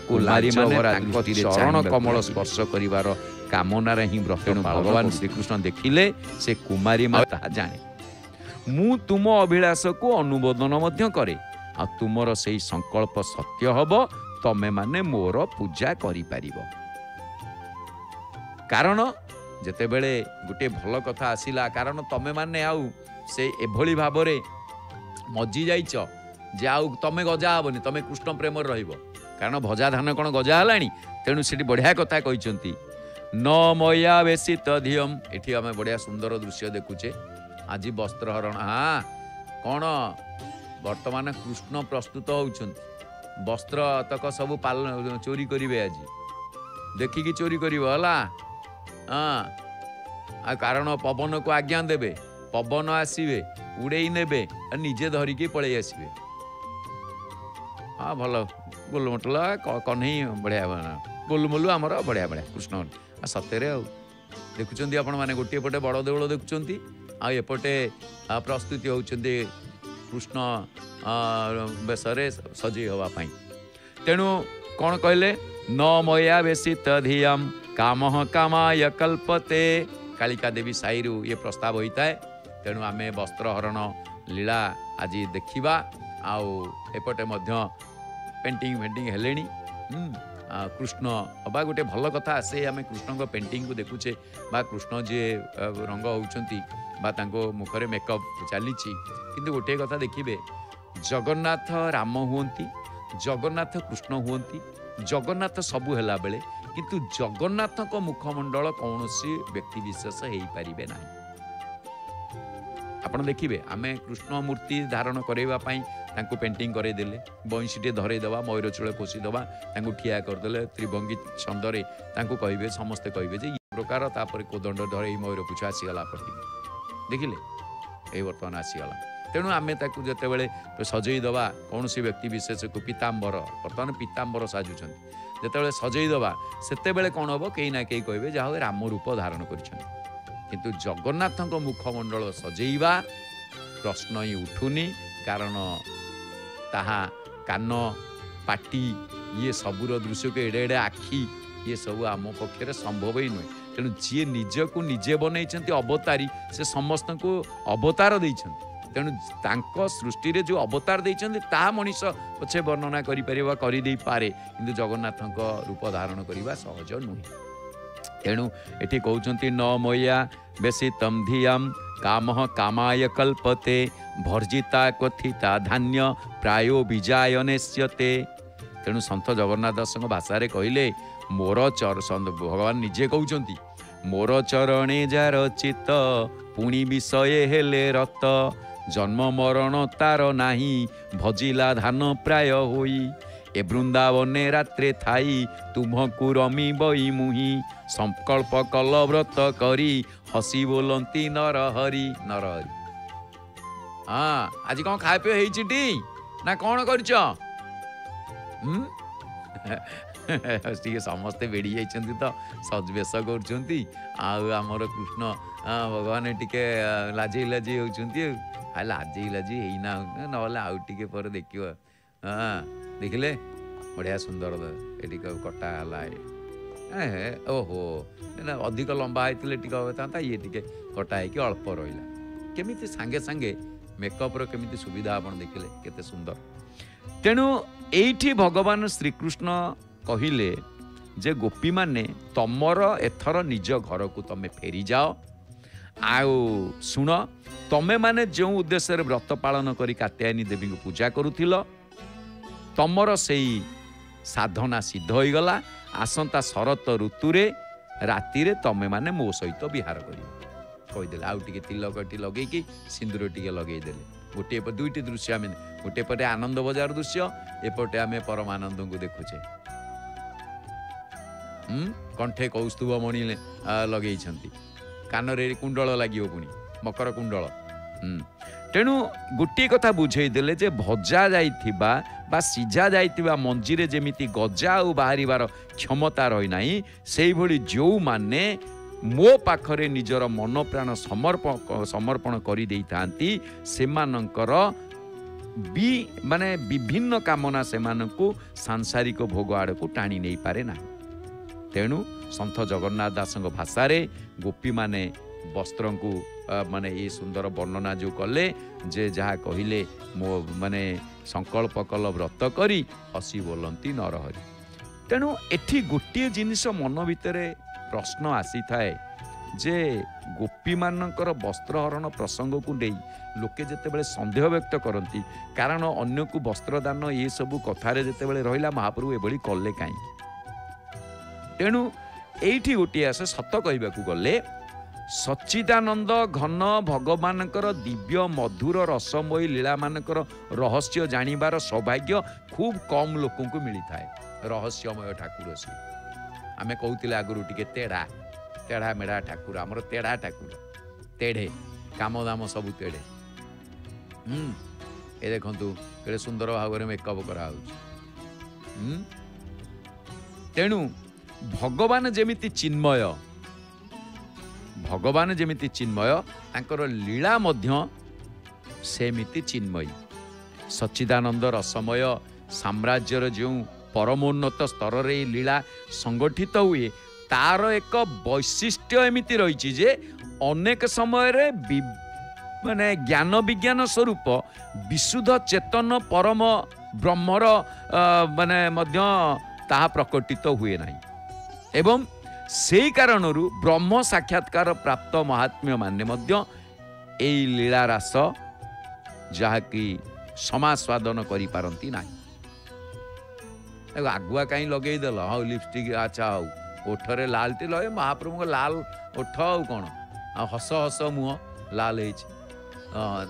कुमारी माने चरण कमल स्पर्श करिवार कामना रे ही व्रत भगवान श्री कृष्ण देखिले से कुमारी माता जाने मु तुम अभिलाष को अनुमोदन मध्य करे आ तुमर सेही संकल्प सत्य हबो तमे माने मोर पूजा करि परिबो। कारण जेते बेले गोटे भल कथा आसिला कारण तमे माने आउ से एभली भाबरे मजी जाइच जे आउ तमे गजा हबनी तमे कृष्ण प्रेम रहिबो कारण भजा धान कोन गजा हलानी तेणु सेठी बढ़िया कथा कहिसंती न मया वेशित धियम एठी आमे बढ़िया सुंदर दृश्य देखुचे आज वस्त्र हरण हाँ कौन वर्तमान कृष्ण प्रस्तुत होउछंती वस्त्र तक सब पालन चोरी करिवे आज देखिकी चोरी करिवो हला हाँ कारण पवन को आज्ञा देवे पवन आसवे उड़े नेबे निजे धरिकी पलि आसवे हाँ भल गोलमटला कन्हई बढ़िया गोलमोलू आमर बढ़िया बढ़िया कृष्ण सत्य देखुं आपण मैंने गोटे पटे बड़ देउल देखुं आएपटे प्रस्तुति होती कृष्ण बेसरे सजई हवाई तेणु कौन कहले न मया बेशित धियम काम कामाय कल्पते कालिका देवी साईरु ये प्रस्ताव होता है तेणु आमे वस्त्र हरण लीला आज देखा आउ एपटे मध्य पेंटिंग फेंटिंग हेलेनी कृष्ण हवा गोटे भल कथा आसे आम कृष्ण को पेंटिंग को देखुचे बा कृष्ण जी रंग होउछंती बा तांको मुखरे मेकअप चली किंतु गोटे कथा देखिए जगन्नाथ राम हुंती जगन्नाथ कृष्ण हुंती जगन्नाथ सबू हैला बेले किंतु जगन्नाथ को मुखमंडल कौन सी व्यक्ति विशेष हो पारे ना आपण देखिए आमे कृष्ण मूर्ति धारण करने पेंटिंग करदेले बंशीटे धरईदे मयूर चूल पोषीदे ठिया करदे त्रिभंगी छंदरे कहे समस्ते कहे ये प्रकार तापर कोदंड धरे मयूर पुछ आसीगला प्रति देखिले ये बर्तमान आसीगला तेणु आमे जिते बड़े सजईदे कौन सी व्यक्ति विशेष को पीताम्बर बर्तमान पीताम्बर साजुंट जिते सजईदे से कौन हम कहीं ना कहीं कहे जहाँ राम रूप धारण कर किंतु जगन्नाथ मुखमंडल सजैवा प्रश्न ही उठुनी कारण ताहा कान पाटी ये सबूर दृश्य को एडे एडे आखि ये सब आम पक्षे संभव ही नुहे तेणु जी निज को निजे बनई अवतारी से समस्त को अवतार देइछन्ति तेणु तांको सृष्टि रे जो अवतार देइछन्ति ता मनीष पछे वर्णना करि परिबा करि देई पारे किंतु जगन्नाथक रूप धारण करिबा सहज नुहे तेणु एठी कहउछन्ति न मया बेशितम धियम काम कामाय कल्पते भर्जिता कथिता धान्य प्रायो विजायनेस्यते तेणु संत जगन्नाथ दास भाषा रे कहिले मोर चर भगवान निजे कहउछन्ति मोर चरणे जार चित पुणी विषय हेले रत जन्म मरण तार नाही भजिला धान प्राय होई ए वृंदावने रात्रे थाई तुम्हकु रमी बई मुही संकल्प कल व्रत करी हसी बोलती नरहरी नरहरी हाँ आज कौन खाए पे होती ना कौन कर समस्ते बेड़ी जाइछन्ति तो सजवेश कर कृष्ण भगवान टिके लाजी लाजी होती लाजी लाजी होना ना आउे पर देख हाँ देखिले बढ़िया सुंदर ये कटा है ओहो अधिक लंबा होता ये टे कटा है अल्प रहा केमिति सांगे सांगे मेकअप्र केमिति सुविधा आपण देखिले केते सुंदर। तेणु एइठी भगवान श्रीकृष्ण कहिले जे गोपी माने तमर एथर निज घर को तमे फेरी जाओ आउ सुन तमे माने जो उद्देश्य व्रत पालन करी कात्यायनी देवी को पूजा करुथिल तमर सेई साधना सिद्ध होई गला। आसंता शरत ऋतुरे राति रे तमे माने मो सहित विहार करियो कहिदेले। आउ टिके तिलकटी लगेकी सिंदूर टिके लगेई देले। गोटे दुईटी दृश्य आम गोटे पटे आनंद बजार दृश्य एपटे आम परमानंद को देखुचे। कंठे कौस्तुभ मणि लगे कानरे कुंडल लगे पुणी मकर कुंडल। तेणु गोटे कथा बुझेदेले जे भजा जाइथिबा बा सिझा जाइथिबा मंजीरे जेमिति गजा और बाहर क्षमता रही नाही सेई भली जो माने मो पाखरे निजर मन प्राण समर्पण करि देइथांती सेमानंकर माने विभिन्न कामना सेमानंकु सांसारिक भोग आड़ को टाणी नहीं पारे ना। तेणु संत जगन्नाथ दासंग भाषा रे गोपी माने वस्त्र को माने ये सुंदर वर्णना जो कले जे जहा कहिले मो माने संकल्प कल व्रत करी हसी बोलती नरहरी। तेणु एठी गोटे जिनिस मन भितरे प्रश्न आसी थाए जे गोपी मानकर वस्त्रहरण प्रसंग को नहीं लोके जितेबाला संदेह व्यक्त करती कारण अन्य को वस्त्रदान ये सबू कथार जितेबाला रहा महाप्रभु एभली कले कहीं। तेणु एठी गोटे आसे सत कहबाकू गले सच्चिदानंद घन भगवानकर दिव्य मधुर रसमयी लीला मानकर रहस्य जानिबार सौभाग्य खूब कम लोकों को मिलता है। रहस्यमय ठाकुर सी आमे कहूतिले आगुरु टिके तेढ़ा तेढ़ा मेढ़ा ठाकुर आमर तेढ़ा ठाकुर तेढ़े काम दाम सबू तेढ़े। ए देखंतु केड़े सुंदर भाव में मेकअप करा तेणु भगवान जेमिति चिन्मय भगवान जेमिति चिन्मय तांकर लीला मध्य सेमिति चिन्मयी। सच्चिदानंद रसमय साम्राज्यर जो परमोन्नत स्तर रे लीला संगठित हुए तार एक वैशिष्ट्य एमिति रही जे अनेक समय रे माने ज्ञान विज्ञान स्वरूप विशुद्ध चेतन परम ब्रह्मर माने मध्य ताहा प्रकटित हुए नहीं एवं से कारणरू ब्रह्म साक्षात्कार प्राप्त महात्म्य माने मध्य एई लीला रास जहाँकि समास्वादन करि पारंती नाही। आगुआ कहीं लगे देल हाँ लिपस्टिक अच्छा हाउ ओठरे लाल टी लगे महाप्रभु को लाल ओठ आउ कौन आ हस हस मुह लाल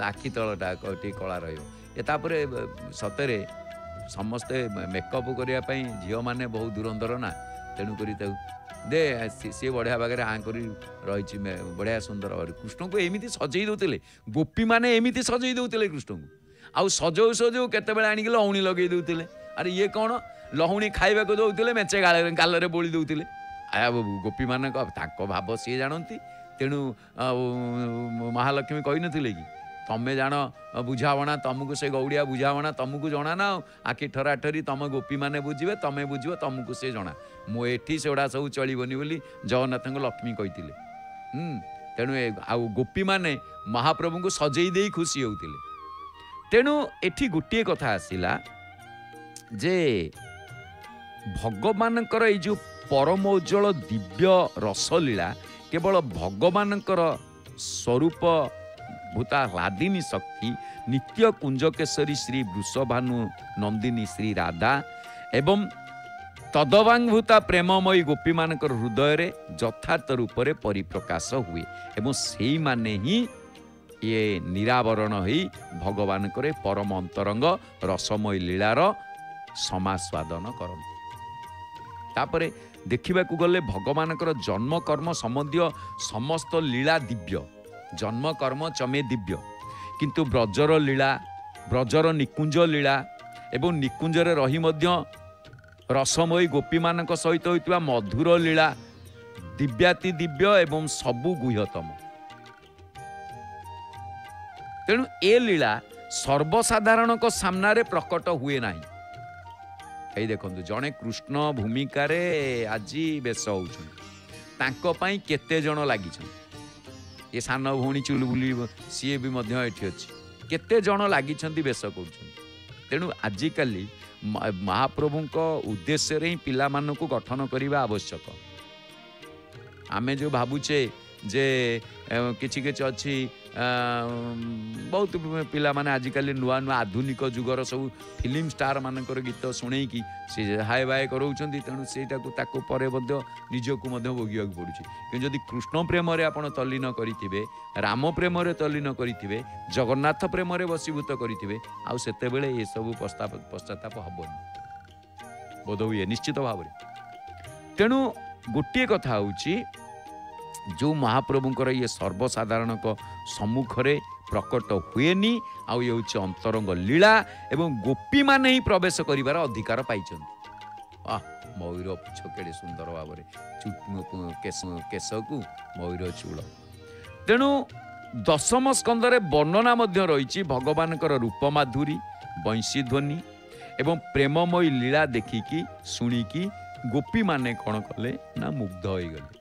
आखि तलटा कला रही सतरे समस्ते मेकअप करने झील मैंने बहुत दूरंदर ना तेणुक दे सी बढ़िया बागे हाँ कर रही बढ़िया सुंदर भाव कृष्ण को एमती सजई दौले गोपी मैंने एमती सजई दौले कृष्ण को आउ सजौ सजौ केत आणिक लहुणी लगे दौले अरे ये कौन लहुणी खाइबा को दौले मेचे गाल बोली दौले आया गोपी मान भाव सी जानती तेणु महालक्ष्मी कही नथिले कि तमें जान बुझावना तुमको से गौड़िया बुझावना तुमको जना ना आखि ठरा ठरी तुम गोपी मैंने बुझे तुम बुझ तुमको से जना मु एठी सेगुड़ा सब चलबनी बोली जगन्नाथ लक्ष्मी कही तेणु आउ गोपी माने महाप्रभु को सजई दे खुशी होते। तेणु एठी गोटे कथा आसिला जे भगवानकर ये जो परम उज्जवल दिव्य रसलीला केवल भगवानकर स्वरूप भूता ह्लादिनी शक्ति नित्य कुंजकेशरी श्री वृषभानु नंदिनी श्री राधा एवं तदवांगभूता प्रेममयी गोपी मानकर हृदय रे यथार्थ रूप से परिप्रकाश हुए एवं से माने ही ये निरावरण ही भगवान करे परम अंतरंग रसमय लीलार समास्वादन करते। तापरे देखा गले भगवानकर जन्म कर्म संबंधी समस्त लीला दिव्य जन्म कर्म चमे दिव्य किंतु ब्रजर लीला ब्रजर निकुंज लीला एवं निकुंजरे रही मध्य रसमयी गोपी मानक सहित होइतिबा मधुर लीला दिव्याति दिव्य एवं सबु गुह्यतम। तेणु ए लीला सर्वसाधारण को सामना रे प्रकट हुए नाही। এই দেখন্তু जड़े कृष्ण भूमिका रे आज बेश होउछन तांको पई केते जण लागि छन ये सान भौणी चुलबुली सी भी एठी अछि केते जण लागिछंती बेश करूछंती। तेणु आजिकाली महाप्रभु उद्देश्य रे ही पिला मानकु गठन करने आवश्यक। आमे जो भावुचे जे किछि किछि अच्छी बहुत पिला माने आजिकाली नुआ नुआ आधुनिक जुगर सब फिल्म स्टार मानकर गीत शुणे कि सी हाय बाय कराउछंती। तेणु सेटा को ताको परे मध्य निजको मध्य भोगिया पड़ुछि। कि जदि कृष्ण प्रेम रे आपण तल्लीन करिथिबे, राम प्रेम रे तल्लीन करिथिबे, जगन्नाथ प्रेम रे वशीभूत करिथिबे, आ सेते बेले ए सब पश्चाताप हबनी बोध हुए निश्चित भाव। तेणु गोटे कथा होछि जो महाप्रभुंकर ये सर्वसाधारण सम्मुख रे प्रकट हुएनी आउ ये होछि अंतरंग लीला एवं गोपी माने ही प्रवेश करिवार अधिकार पाइछन्ति। मयूर पुछ केड़े सुंदर भाव केश को मयूर चूल। तेणु दशम स्कंदरे वर्णना मध्य रही भगवानकर रूप माधुरी वंशी ध्वनि एवं प्रेममयी लीला देखिकी शुणिकी गोपी माने कौन कले ना मुग्ध हो गले।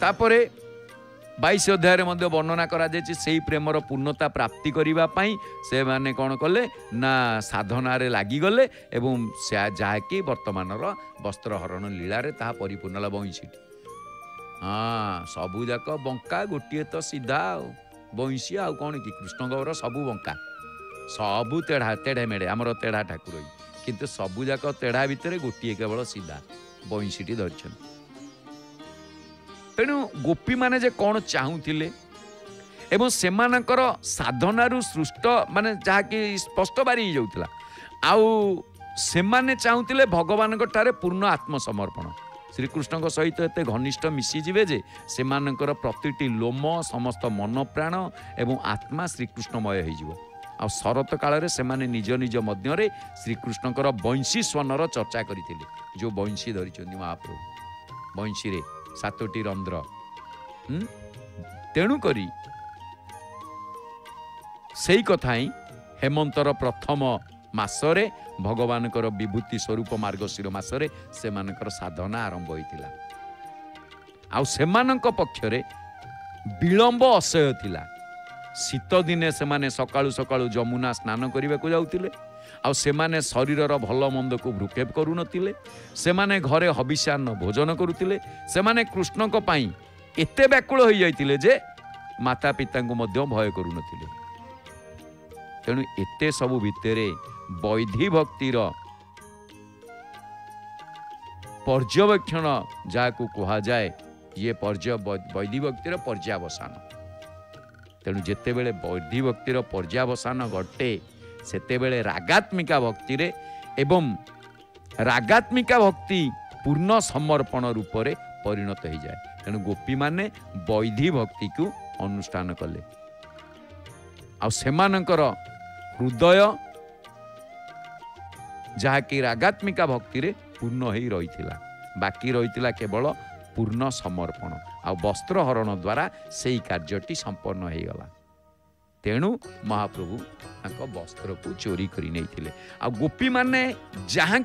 तापरे 22 अध्याय मध्य वर्णना करा जायछि सेही प्रेमर पूर्णता प्राप्ति करिबा पई से माने कौन कले ना साधना रे लागी गले एवं जाकी वर्तमानर वस्त्रहरण लीला रे ताहा परिपूर्ण वंशी। हाँ सबू जाक बंका गोटे तो सीधा वंशी आउ कौन कि कृष्णगौर सबू बंका सबू तेढ़ा तेढ़े मेढ़े आमर तेढ़ा ठाकुर किंतु सबू जाक तेढ़ा भितर गोटे केवल सीधा वंशीटी धरिछन। तेणु गोपी माने जे कौन चाहूले एवं सेमानकर साधनारू सृष्ट माने जहाँकि स्पष्ट बारी जाउतला आउ सेमाने चाहूले भगवान ठारे पूर्ण आत्मसमर्पण श्रीकृष्ण सहित एते घनिष्ठ मिशीजे जे सेमानकर प्रतिटी लोम समस्त मन प्राण एवं आत्मा श्रीकृष्णमय हो। आ शरत काल से निज निज मध्य श्रीकृष्णकर वंशी स्वनर चर्चा करते जो वंशी धरी महाप्रभु वंशी रे 7टी रंध्र। तेणुक से कथा ही हेमंतर प्रथम मासरे भगवानकर विभूति स्वरूप मार्गशीर मासरे सेमानकर साधना आरंभ होइतिला। आउ सेमानक पक्षरे विलंब असह्य थिला। शीत दिने सेमाने सकाळु सकाळु जमुना स्नान करने को जाउतिले आउ सेमाने शरीरर भल मंद को भ्रुक्षेप करू नथिले। सेमाने घरे हविष्यान्न भोजन करुतिले। सेमाने कृष्णक पई एते व्याकुल होई जाइतिले जे माता पिता को मध्य भय करू नथिले। तेणु एते सबु भितरे वैधि भक्तिर पर्यवेक्षण जाकु कहा जाए ये वैधि भक्तिर पर्यावसान। तेणु जेते बेले वैधि भक्तिर पर्यावसान घटे सेते बेले रागात्मिका भक्ति रे एवं रागात्मिका भक्ति पूर्ण समर्पण रूप से परिणत हो जाए। तेणु गोपी माने वैधि भक्ति को अनुष्ठान कले आउ सेमानकर हृदय जहाँकि रागात्मिका भक्ति रे पूर्ण हो रही बाकी रही केवल पूर्ण समर्पण आ वस्त्रहरण द्वारा से कार्यटी संपन्न हो गला। तेणु महाप्रभु वस्त्र को चोरी करी नहीं आ गोपी माने जहाँ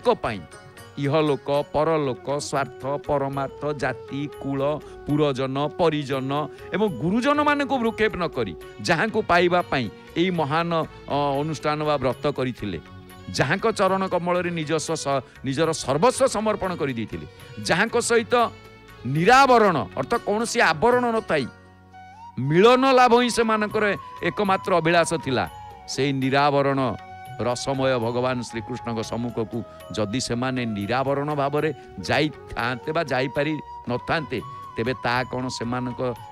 इहलोक परलोक स्वार्थ परमार्थ जाति कुल पुरजन परिजन एवं गुरुजन मान को भ्रुक्षेप न करी जहाँ को पाइबा पाई एई महान अनुष्ठान वा व्रत करथिले जहाँ को चरण कमल रे निजर सर्वस्व समर्पण कर देथिले जहाँ को सहित निरावरण अर्थात कौन सी आवरण न थाई मिलन लाभ ही से मानकर एकमात्र अभिलाष थिला से निरावरण रसमय भगवान श्रीकृष्ण सम्मुख को जदि से माने निरावरण भाव में जाई थांते बा जाई पारि न थांते तेबे ता कौन से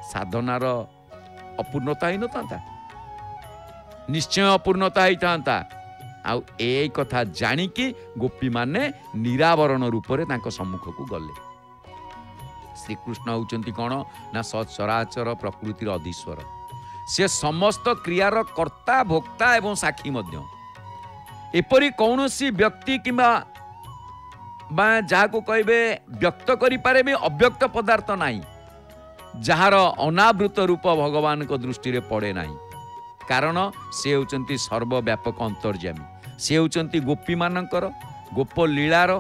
साधनार अपूर्णता ही न था निश्चय अपूर्णता ही था। आउ ए कथा जानिकी गोपी माने निरावरण रूप में तांको सम्मुख को गले। श्रीकृष्ण होउचंती कौन ना सचराचर प्रकृतिर अधीश्वर से समस्त क्रियार कर्ता भोक्ता एवं साक्षी मध्य एपरी कौनसी व्यक्ति किंबा जहाँ को कहे व्यक्त करें अव्यक्त पदार्थ नहीं जार अनावृत रूप भगवान को दृष्टि रे पड़े नहीं कारण से होउचंती सर्वव्यापक अंतर्यामी से होउचंती गोपी मानकर गोप लीलार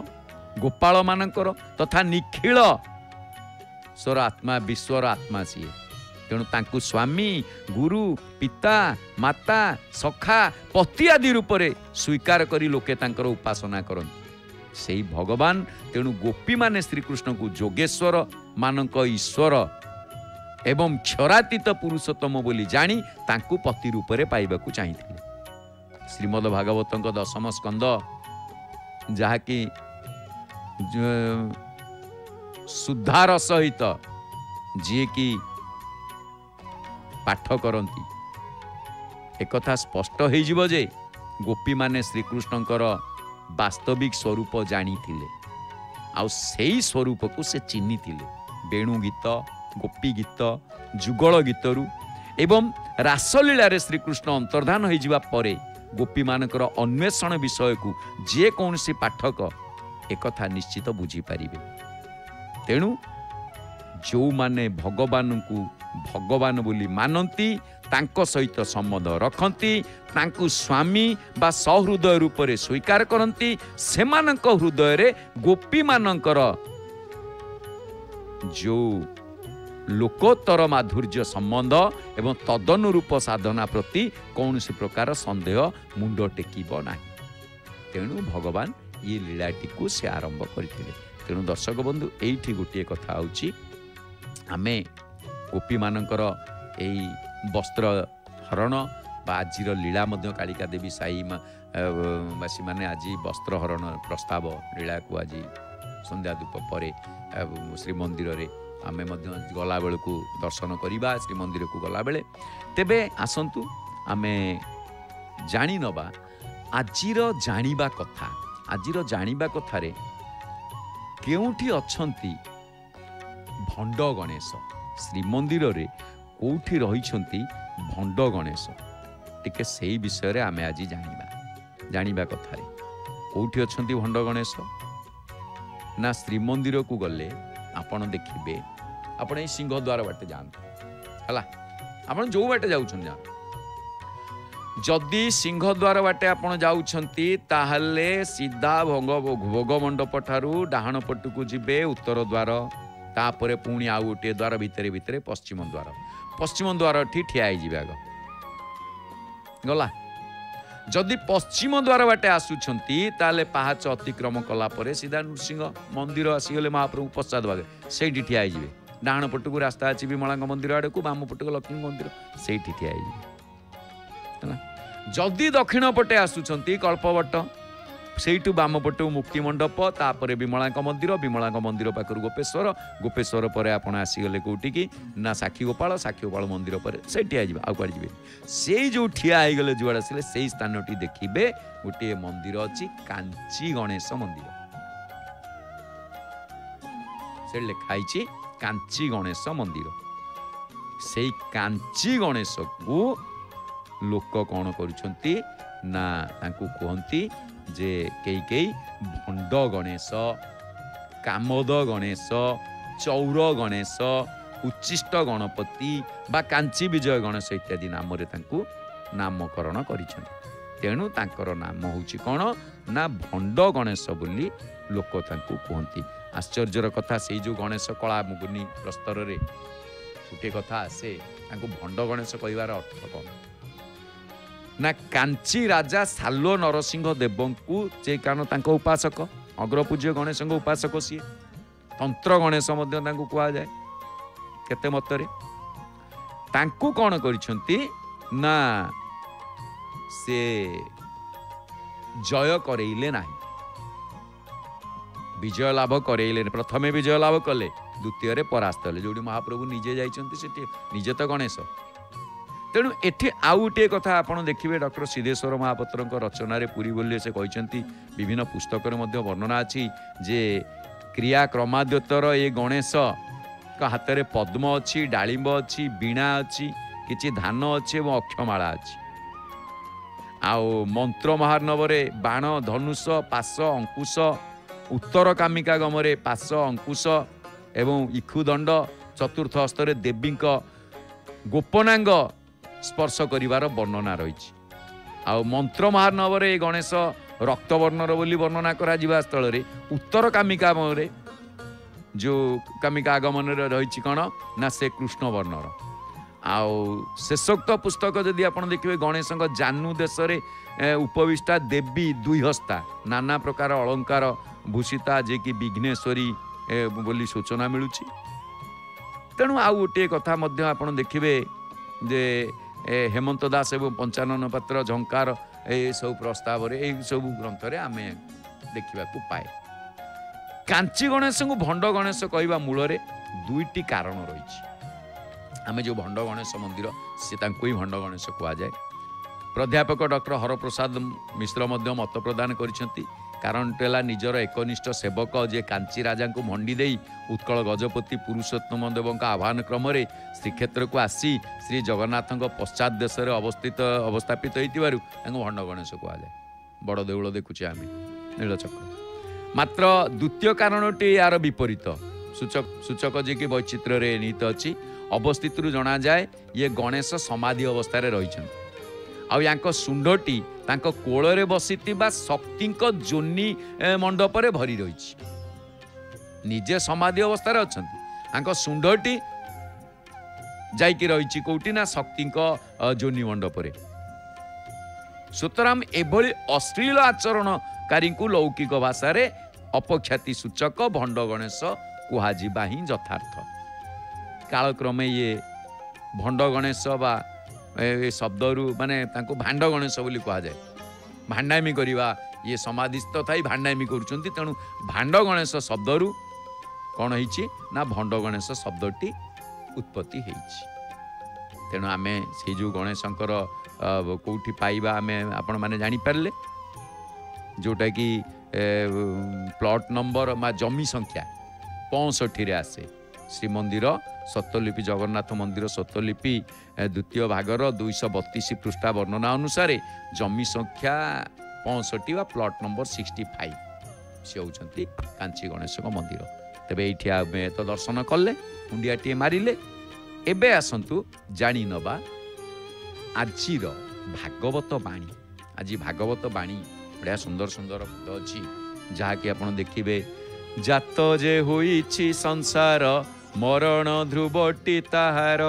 गोपाल मानकर तथा निखिल ଈଶ୍ୱର ଆତ୍ମା ବିଶ୍ୱର ଆତ୍ମା ସିଏ। ତେଣୁ ତାଙ୍କୁ ସ୍ୱାମୀ ଗୁରୁ ପିତା ମାତା ସଖା ପତି ଆଦି ରୂପରେ ସ୍ୱୀକାର କରି ଲୋକେ ତାଙ୍କର ଉପାସନା କରନ୍ତି ସେଇ ଭଗବାନ। ତେଣୁ ଗୋପୀମାନେ ଶ୍ରୀକୃଷ୍ଣଙ୍କୁ ଯୋଗେଶ୍ୱର ମାନଙ୍କ ଈଶ୍ୱର ଏବଂ କ୍ଷରାତୀତ ପୁରୁଷୋତ୍ତମ ବୋଲି ଜାଣି ତାଙ୍କୁ ପତି ରୂପରେ ପାଇବାକୁ ଚାହିଁଥିଲେ। ଶ୍ରୀମଦ ଭାଗବତଙ୍କ ଦଶମ ସ୍କନ୍ଦ ଯାହାକି ସୁଧାର ସହିତ ଯିଏକି ପାଠ କରନ୍ତି एकथा स्पष्ट हो जे गोपी माने श्रीकृष्णकर वास्तविक स्वरूप जानी थिले आउ सेही स्वरूप को से चिन्नी थिले। वेणु गीत गोपी गीत जुगल गीतरू एवं रासलीला रे श्रीकृष्ण अंतर्धान हो जिबा परे गोपी मानकर अन्वेषण विषय को जे कौन सी पाठक एकथा निश्चित बुझी पारिबे। तेणु जो माने भगवान को भगवान बोली मानती तांको सहित संबंध रखती तांको स्वामी बा सहृदय रूप से स्वीकार करती सेमानक हृदय रे गोपी मानकर जो लोकोत्तर माधुर्य संबंध एवं तदनुरूप साधना प्रति कौन सी प्रकार संदेह मुंड टेकिब नाही। तेणु भगवान ये लीलाटी को से आरंभ करथिले। तेणु दर्शक बंधु एठी गोटे कथा होची आमे गोपी मानकर एई वस्त्र हरण बा आजिर लीला मध्य कालिका देवी साई बासी माने आज वस्त्र हरण प्रस्ताव लीला को आज संध्या धूप पर श्री मंदिर रे आमे मध्य गला बेल को दर्शन करिबा श्री मंदिर को गला बेले तेबे आसंतु आमे जानी नबा आजिर जानिबा कथा। आजिर जानिबा कथा रे केउठी अछंती भंड गणेश श्रीमंदिर रे कोठी रहिछंती भंड गणेश टिके सेही विषय रे आमे आज जानिबा कथा रे कोठी अछंती भंड गणेश ना श्रीमंदिर को गले आपण देखिबे आपण ए सिंह द्वार बाटे जान हला आपण जो बाटे जाउछन जान जदि सिंह द्वार बाटे आपण जाउछंती ताहले सीधा भोग मंडप ठारू डाहाण पटुकू जिबे उत्तर द्वार तापरे पुणी आउ गोटे द्वार भितरे भितरे पश्चिम द्वार ठी ठिया आग गला। जदि पश्चिम द्वार बाटे आसुछंती ताले पहाच अतिक्रम कला परे सीधा नृसिंह मंदिर आसीगले महाप्रभु पश्चात भागे सेठी ठिया आइजिबे। डाहाण पटुकू रास्ता अछि विमलांग मंदिर आड़े को बाम पटुक लक्ष्मी मंदिर सेठी ठिया आइजिबे। जदि दक्षिण पटे आसुछंती कल्पवट सेठू बाम पटू मुक्ति मंडप तापरे विमलांक मंदिर पाखर गोपेश्वर पर आपण आसीगले कोटिकी ना साक्षी गोपाल मंदिर पर से ठिया आउ कड़े जी से जो ठिया होगले जुआड़ आसिले से स्थान टी देखिए गोटे मंदिर अच्छी कांची गणेश मंदिर से लिखाई कांची गणेश मंदिर। से कांची गणेश को लोक कौन करुछंती ना तांकू कहंती जे कई भंड गणेश कामद गणेश चौर गणेश उच्चिष्ट गणपति बा कांची विजय गणेश इत्यादि नाम रे तांकू नामकरण करिछन। तेणु तांकर नाम होची कौन ना भंड गणेश बोली लोक तांकू कहंती। आश्चर्यर कथा से जो गणेश कला मुगुनी प्रस्तर रे गोटे कथा आसे तांकू भंड गणेश कहिवार अर्थ कौन ना कांची राजा सालो नरसिंह देवंकु जे कारण तांको उपासक अग्रपूज्य गणेश उपासक सी तंत्र गणेश मध्य तांको कुआ जाए केते मतरे तांको कौन करिसंती ना से जय करेइले नाही विजय लाभ करेइले प्रथमे विजय लाभ कले द्वितीय रे परास्त हले जोडी महाप्रभु निजे जाइचंती सेठी निजे तो गणेश। तेणु एठी आउ गोटे कथा आपन देखिए डॉक्टर सिद्धेश्वर महापात्र रचना रे पूरी बोलिए से कहते विभिन्न पुस्तक वर्णना अच्छी जे क्रिया क्रमाद्योतर ये गणेश का हाथ में पद्म अच्छी डालिंब अच्छी वीणा अच्छी किछि धान अच्छी और अक्षमाला अच्छी आउ मंत्र महार्णव बाण धनुष पाश अंकुश उत्तर कामिका गमरे पाश अंकुश एवं इखुदंड चतुर्थ हस्तर देवी गोपनांग स्पर्श करिवार वर्णना रही। आउ मंत्र महार्णव रे गणेश रक्तवर्णर बोली वर्णना करा जिबा स्थल रे उत्तर कामिका मरे जो कामिका आगमन रही कौन ना से कृष्ण वर्णर आउ शेषोक्त पुस्तक जदि आप देखिए गणेश जानू देश में उपविष्टा देवी दुई हस्ता नाना प्रकार अलंकार भूषिता जे कि विघ्नेश्वरी बोली सूचना मिलूँ तेणु आउ गोटे कथा आप देखिए जे हेमंत दास एवं पंचानन पात्र झंकार ये सब प्रस्ताव सब ग्रंथ आम देखा पाए कांची गणेश को भंड गणेश कहवा मूल दुईटी कारण रही आम जो भंड गणेश मंदिर सी ही भंड गणेश कहुए प्राध्यापक डॉक्टर हरप्रसाद मिश्र मत प्रदान कर कारण टेला निजर एकनिष्ठ सेवक जे कांची राजा को मंडी दे उत्कल गजपति पुरुषोत्तम देव आह्वान क्रम श्रीक्षेत्र को आसी श्री जगन्नाथ पश्चात देश में अवस्थापित होता भंड गणेश कहुए बड़ देउल देखुचे आम नीलचक्र मात्र द्वितीय कारणटी यार विपरीत सूचक जी कि वैचित्र्य निहित अच्छी अवस्थित जना जाए ये गणेश समाधि अवस्था रही आउ सुंडटी कोल बसी शक्ति जोनी मंडप भरी रही निजे समाधि अवस्था अच्छा सुंडटी जाइकी रही कौटी ना शक्ति जोनी मंडप सुतराम एभली अश्लील आचरणकारी लौकिक भाषा अपख्याति सूचक भंड गणेश कुहाजिबा ही यथार्थ कालक्रमे ये भंड गणेश बा शब्द रु माने भांड गणेश बोली कह जाए भांडामी करवा ये समाधिस्थ थी भांडामी करुँच तेणु भांड गणेश शब्द रु कौन ना भंड गणेश शब्दटी उत्पत्ति तेणु आम से जो गणेशंकर कौटी पाइबा आम आपण मैंने जानीपारे जोटा कि प्लॉट नंबर जमी संख्या 65 आसे श्रीमंदिर सत्यलिपि जगन्नाथ मंदिर सत्यलिपि द्वितीय भागर 232 पृष्ठा वर्णना अनुसार जमी संख्या 65 वा प्लॉट नंबर 65 सी होती कांची गणेश मंदिर तेरे ये आम तो दर्शन कले मुंडियाटे मारे एबे आसतु जानी नवा आजिर भागवत बाणी आज भागवत बाणी बढ़िया सुंदर सुंदर पद अच्छी जहाँकि आप देखिए जात जे होइछि संसार मरण ध्रुवटी ताहार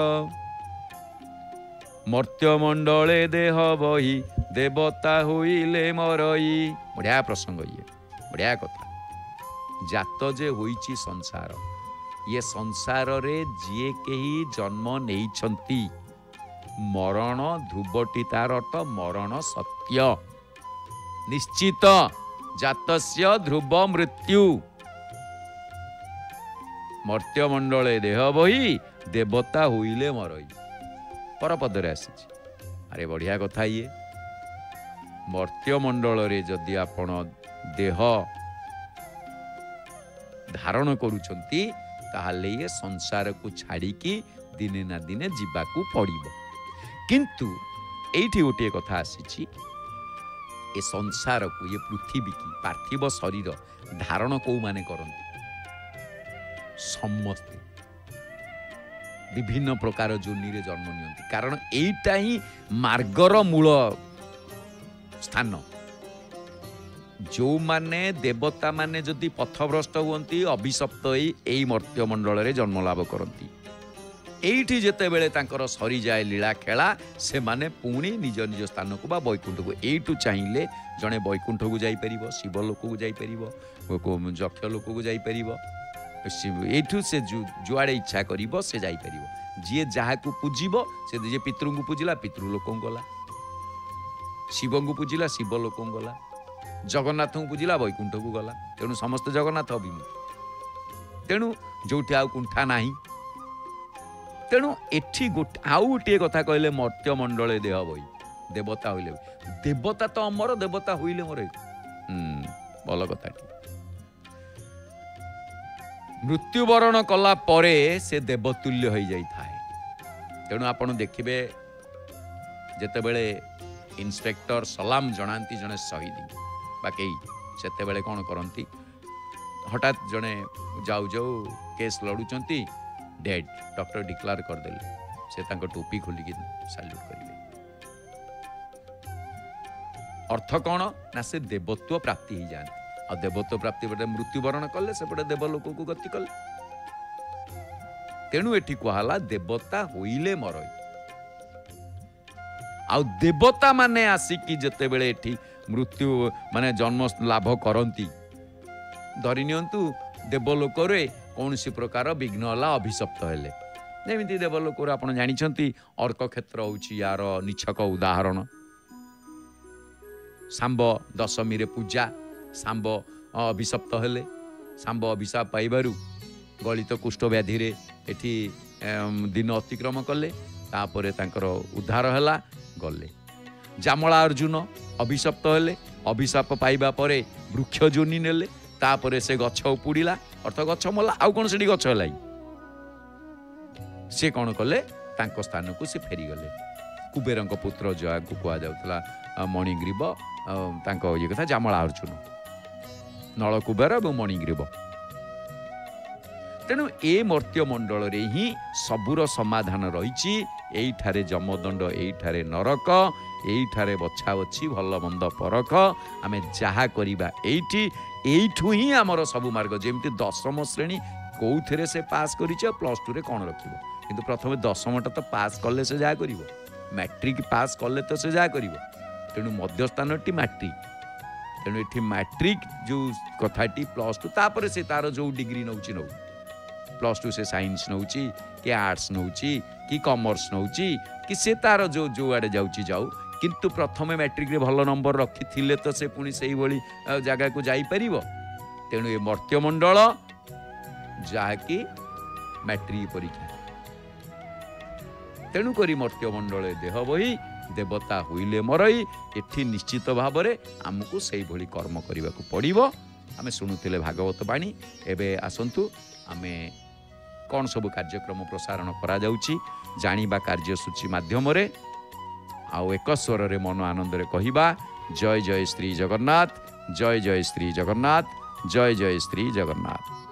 मर्त्यमंडले देह बही देवता होइले मरई बढ़िया प्रसंग ये बढ़िया कथा जात जे होइछि संसार ये संसार रे जिए केही जन्म नेइछंती मरण ध्रुवटी तार अर्थ मरण सत्य निश्चित जातस्य ध्रुव मृत्यु मर्त्यमंडले देह बही देवता होइले मरई परपदरे आसी अरे बढ़िया कथा ये मर्त्यमंडल रे जदि आपण देह धारण करूछंती ताहले ये संसार को छाड़िकी दिने ना दिने जीवाकू पड़िबो किंतु एठी गोटे कथा आसी ए संसार को ये पृथ्वी की पार्थिव शरीर धारण कौ माने करंती समस्ते विभिन्न प्रकार जोनी रे जन्म नियंती कारण एटा ही मार्गर मूल स्थान जो माने देवता माने जदि पथभ्रष्ट हुंती अभिशप्त एई मर्त्यमंडल रे जन्म लाभ करंती एठी जेते बेले तांकर सरी जाए लीला खेला से माने पुणी निज निज स्थान को बा वैकुंठ को एठू चाहिए जड़े वैकुंठ को जाई परिबो शिव लोक को जाई परिबो यक्ष लोक को जाई परिबो एठू से जुआड़े इच्छा करिबो से जाई परिबो जी जहाँ को पूजिबो से जे पितृ को पूजिला पितृलोक को गला शिव को पूजिला शिव लोक को गला जगन्नाथ को पूजिला वैकुंठ को गला तेणु समस्त जगन्नाथ अभिमुख तेणु जोठी आउ कुंठा नाही तेणु एठी आउ गोटे कथा कहले मर्त्यमंडले देह बही देवता होइले देवता तो अमर देवता होइले मोर भल कथा मृत्युवरण कला परे से देवतुल्य हो जाई थाए तेणु आपण देखिबे जेतेबेले इंस्पेक्टर सलाम जनांती जने शहीद बाकी सेतेबेले कौन करंती हठात जने जाऊ जाऊ केस लड़ुचंती डेड डॉक्टर डिक्लेयर करदेले से तांको टोपी खोलिकी सैल्यूट करेंगे अर्थ कौन ना से देवत्व प्राप्ति ही जाती और देवत्व प्राप्ति बटे मृत्युवरण कले से देवलोक को गति कले तेणु एठी कहला देवता होइले मरई। आउ देवता माने आसिकी जते बेले एठी मृत्यु माने जन्म लाभ करती धरी नियंतु देवलोक रे कौनसी प्रकार विघ्न होला अभिशप्त हेले जेमिति देवलोक रे आपण जानिछंती अर्क क्षेत्र होउची यार निछक उदाहरण। सांब दशमी रे पूजा सांब अभिशप्त हेले सांब अभिशाप पाइबारु गलित कुष्ठ व्याधि रे एठी दिन अतिक्रम कले तापरे तांकर उद्धार हैला गले। जामला अर्जुन अभिशप्त हेले अभिशाप पाइबा परे वृक्ष जोनि नेले तापरे से गछ उपुड़िला अर्थ गछ मला आउ कोन सेठी गछ हलाई से कौन कले तांको स्थान को से फेरी गले। कुबेरंक पुत्र जया को कुआ जाउतला मणिग्रीव तांको ये कथा जामला अर्जुन नल कुबेर और मणिग्रीव। तेणु ए मर्त्य मंडल रे ही सबुर समाधान रही एठारे जमदंड एठारे नरक एठारे बछा बछी भल मंद परख आमे जहा करिबा एठू ही आमर सब मार्ग जेमती दशम श्रेणी कौथिरे से पास करिछ प्लस टू रे कौन रखिबो किंतु प्रथमे दशमटा तो पास कले से जहा करिवो मैट्रिक पास कले तो से जहा करिवो। तेणु मध्यस्थानटी मैट्रिक तेणु एठी मैट्रिक जो कथाटी प्लस टू तापर से तार जो डिग्री नौची नौ प्लस टू से साइंस नौची कि आर्ट्स नौची कि कॉमर्स नौची कि से तार जो जो आड़े जाउची जाऊ किंतु प्रथमे मैट्रिक रे भल नंबर रखी थिले तो से पुणी से भली जगह को जाई परिबो। तेणु ए मर्त्यमंडल जाकी मैट्रिक परीक्षा तेणु करी मर्त्यमंडल देह बही देवता हुईले मरई एठी निश्चित भाव में आमको से भली कर्म करने को पड़ो। आमे शुणुले भागवत बाणी एबे आसंतु आमे कौन सब कार्यक्रम प्रसारण करा जाउची जानिबा कार्यसूची माध्यम रे आउ एक स्वर रे मन आनंद रे कहिबा जय जय श्री जगन्नाथ जय जय श्री जगन्नाथ जय जय श्री जगन्नाथ।